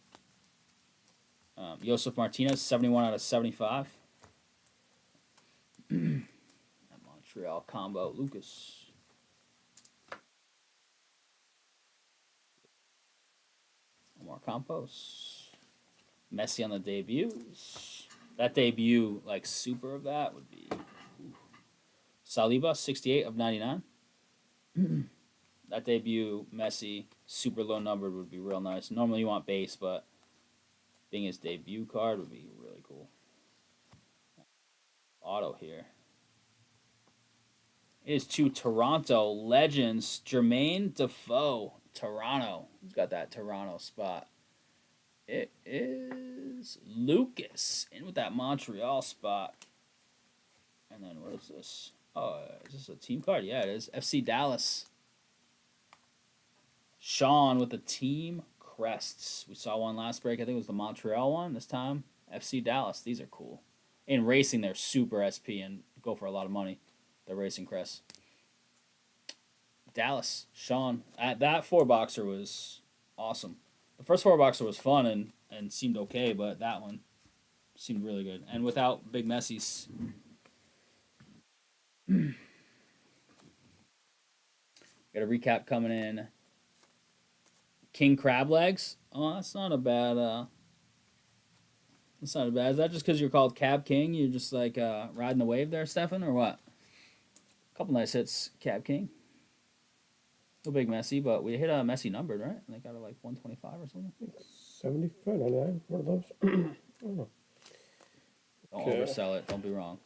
Josef Martinez, 71 out of 75. Montreal combo, Lucas. Omar Campos. Messi on the debuts. That debut, like super of that, would be Saliba, 68 of 99. That debut, Messi, super low numbered, would be real nice. Normally you want base, but being his debut card would be really cool. Auto here. It is to Toronto legends, Jermaine Defoe, Toronto. Who's got that Toronto spot? It is Lucas in with that Montreal spot. And then what is this? Oh, is this a team card? Yeah, it is. FC Dallas. Sean with the team crests. We saw one last break. I think it was the Montreal one. This time, FC Dallas. These are cool. In racing, they're super SP and go for a lot of money. The racing crests. Dallas. Sean. That 4-boxer was awesome. The first 4-boxer was fun and seemed okay, but that one seemed really good. And without big Messi's. Got a recap coming in. King Crab Legs. Oh, that's not a bad. That's not a bad. Is that just because you're called Cab King? You're just like riding the wave there, Stefan, or what? A couple nice hits, Cab King. No big Messi, but we hit a Messi numbered, right? I think out of like 125 or something. 75, 99, one of those. I don't know. Don't oversell it. Don't be wrong.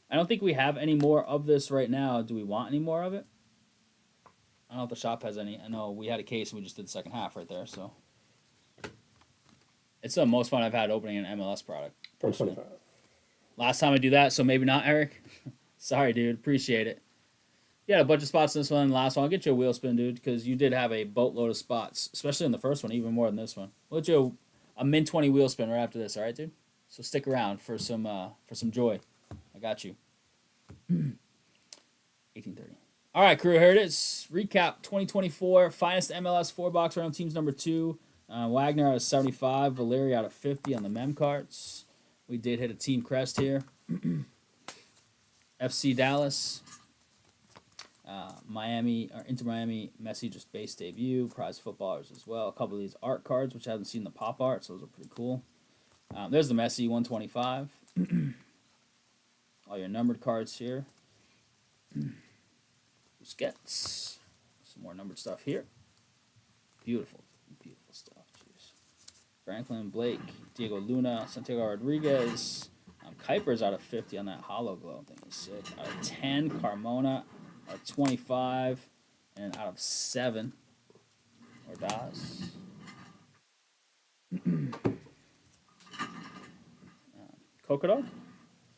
I don't think we have any more of this right now. Do we want any more of it? I don't know if the shop has any. I know we had a case and we just did the second half right there, so. It's the most fun I've had opening an MLS product. From 25. Last time I do that, so maybe not, Eric. Sorry, dude. Appreciate it. Yeah, a bunch of spots in this one and the last one. I'll get you a wheel spin, dude, because you did have a boatload of spots, especially in the first one, even more than this one. We'll get you a min 20 wheel spin right after this, all right, dude? So stick around for some joy. I got you. 1830. All right, crew, here it is. Recap 2024. Finest MLS 4-box round teams number 2. Wagner out of 75. Valeri out of 50 on the mem cards. We did hit a team crest here. FC Dallas. Miami, or Inter Miami, Messi just base debut. Prize footballers as well. A couple of these art cards, which I haven't seen the pop art, so those are pretty cool. There's the Messi 125. All your numbered cards here. Busquets. Some more numbered stuff here. Beautiful, beautiful stuff. Jeez. Franklin, Blake, Diego Luna, Santiago Rodriguez. Kuiper's out of 50 on that hollow glow. I think it's sick. Out of 10, Carmona. Out of 25. And out of 7, Ordaz. Kokodar,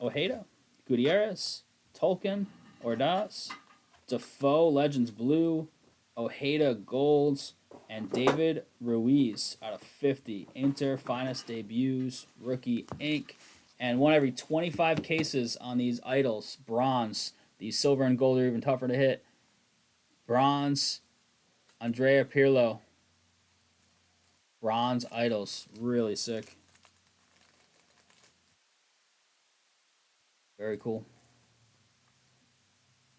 Ojeda, Gutierrez, Tolkien, Ordaz, Defoe Legends Blue, Ojeda Golds, and David Ruiz out of 50. Inter Finest Debuts, Rookie Ink, and one every 25 cases on these idols. Bronze. These silver and gold are even tougher to hit. Bronze, Andrea Pirlo. Bronze idols. Really sick. Very cool.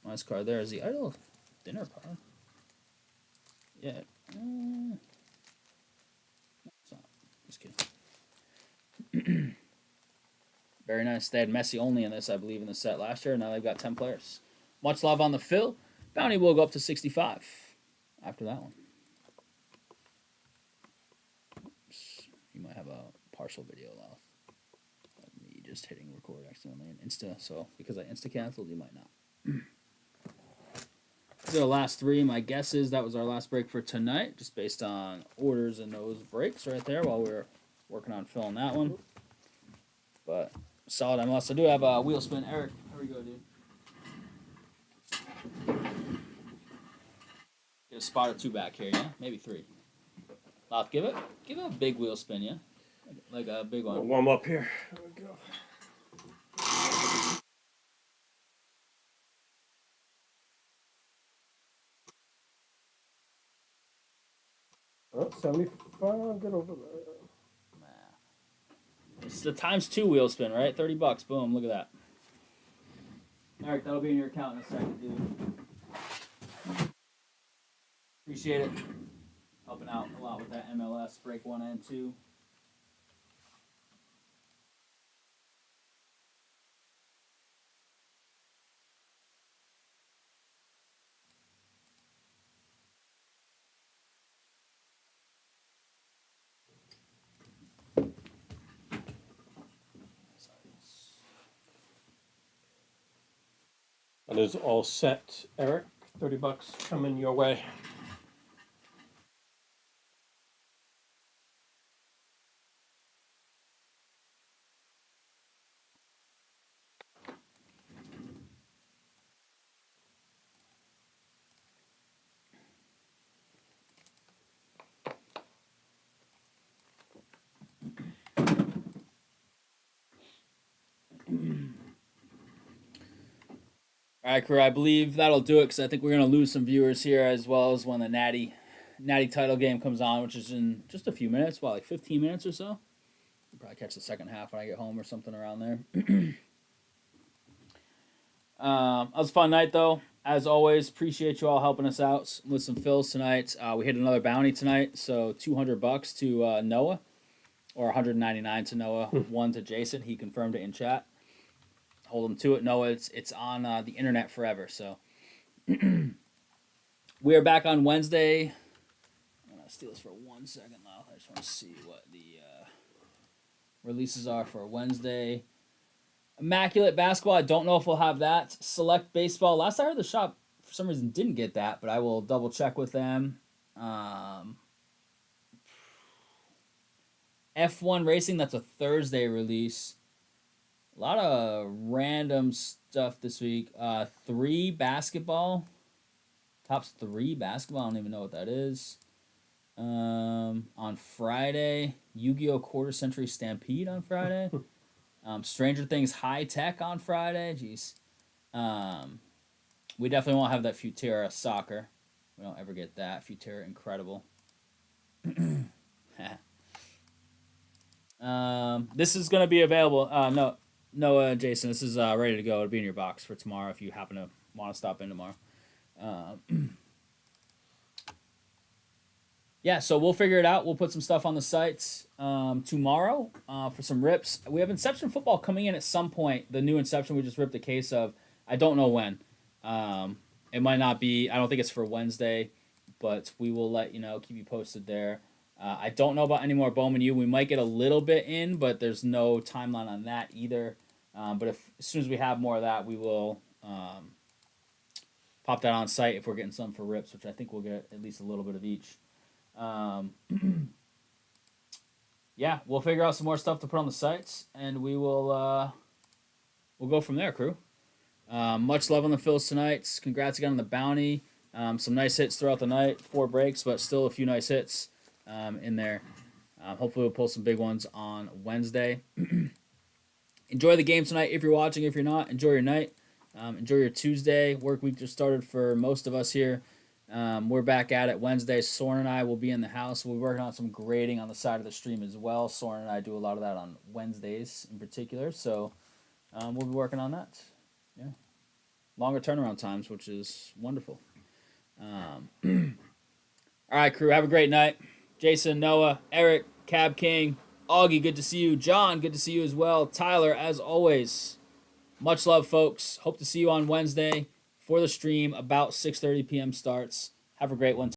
Nice card there. Is the idol dinner card? Yeah. It's not. Just kidding. Very nice. They had Messi only in this, I believe, in the set last year. Now they've got 10 players. Much love on the fill. Bounty will go up to 65 after that one. Oops. You might have a partial video of me just hitting record accidentally in Insta. So because I Insta canceled, you might not. These are the last three. My guess is that was our last break for tonight, just based on orders and those breaks right there while we were working on filling that one. But solid MLS. I do have a wheel spin. Eric, here we go, dude. Get a spot or two back here, yeah? Maybe three. Loth, give it a big wheel spin, yeah? Like a big one. We'll warm up here. There we go. Oh, 75, get over there. It's the ×2 wheel spin, right? $30. Boom, look at that. Eric, that'll be in your account in a second, dude. Appreciate it. Helping out a lot with that MLS break 1 and 2. That is all set, Eric. $30 coming your way. All right, crew. I believe that'll do it because I think we're gonna lose some viewers here as well as when the Natty title game comes on, which is in just a few minutes. Well, like 15 minutes or so. I'll probably catch the second half when I get home or something around there. That was a fun night though. As always, appreciate you all helping us out with some fills tonight. We hit another bounty tonight, so $200 to Noah, or 199 to Noah, one to Jason. He confirmed it in chat. Hold him to it. Noah, it's on the internet forever. So we are back on Wednesday. I'm gonna steal this for 1 second now. I just want to see what the releases are for Wednesday. Immaculate Basketball. I don't know if we'll have that. Select Baseball. Last I heard, the shop for some reason didn't get that, but I will double check with them. F1 Racing. That's a Thursday release. A lot of random stuff this week. 3 basketball. Topps 3 basketball. I don't even know what that is. On Friday, Yu-Gi-Oh! Quarter Century Stampede on Friday. Stranger Things High Tech on Friday. Jeez. We definitely won't have that Futera Soccer. We don't ever get that. Futera Incredible. This is going to be available. No, Jason, this is ready to go. It'll be in your box for tomorrow if you happen to want to stop in tomorrow. Yeah, so we'll figure it out. We'll put some stuff on the sites tomorrow for some rips. We have Inception Football coming in at some point. The new Inception we just ripped a case of. I don't know when. It might not be. I don't think it's for Wednesday, but we will let you know. Keep you posted there. I don't know about any more Bowman U. We might get a little bit in, but there's no timeline on that either. But as soon as we have more of that, we will pop that on site if we're getting some for rips, which I think we'll get at least a little bit of each. yeah, we'll figure out some more stuff to put on the sites, and we'll go from there, crew. Much love on the Phils tonight. Congrats again on the bounty. Some nice hits throughout the night. 4 breaks, but still a few nice hits in there. Hopefully we'll pull some big ones on Wednesday. Enjoy the game tonight if you're watching. If you're not, enjoy your night. Enjoy your Tuesday. Work week just started for most of us here. We're back at it Wednesday. Soren and I will be in the house. We'll be working on some grading on the side of the stream as well. Soren and I do a lot of that on Wednesdays in particular. So we'll be working on that. Yeah. Longer turnaround times, which is wonderful. All right, crew. Have a great night. Jason, Noah, Eric, Cab King, Augie, good to see you. John, good to see you as well. Tyler, as always, much love, folks. Hope to see you on Wednesday for the stream. About 6:30 p.m. starts. Have a great one.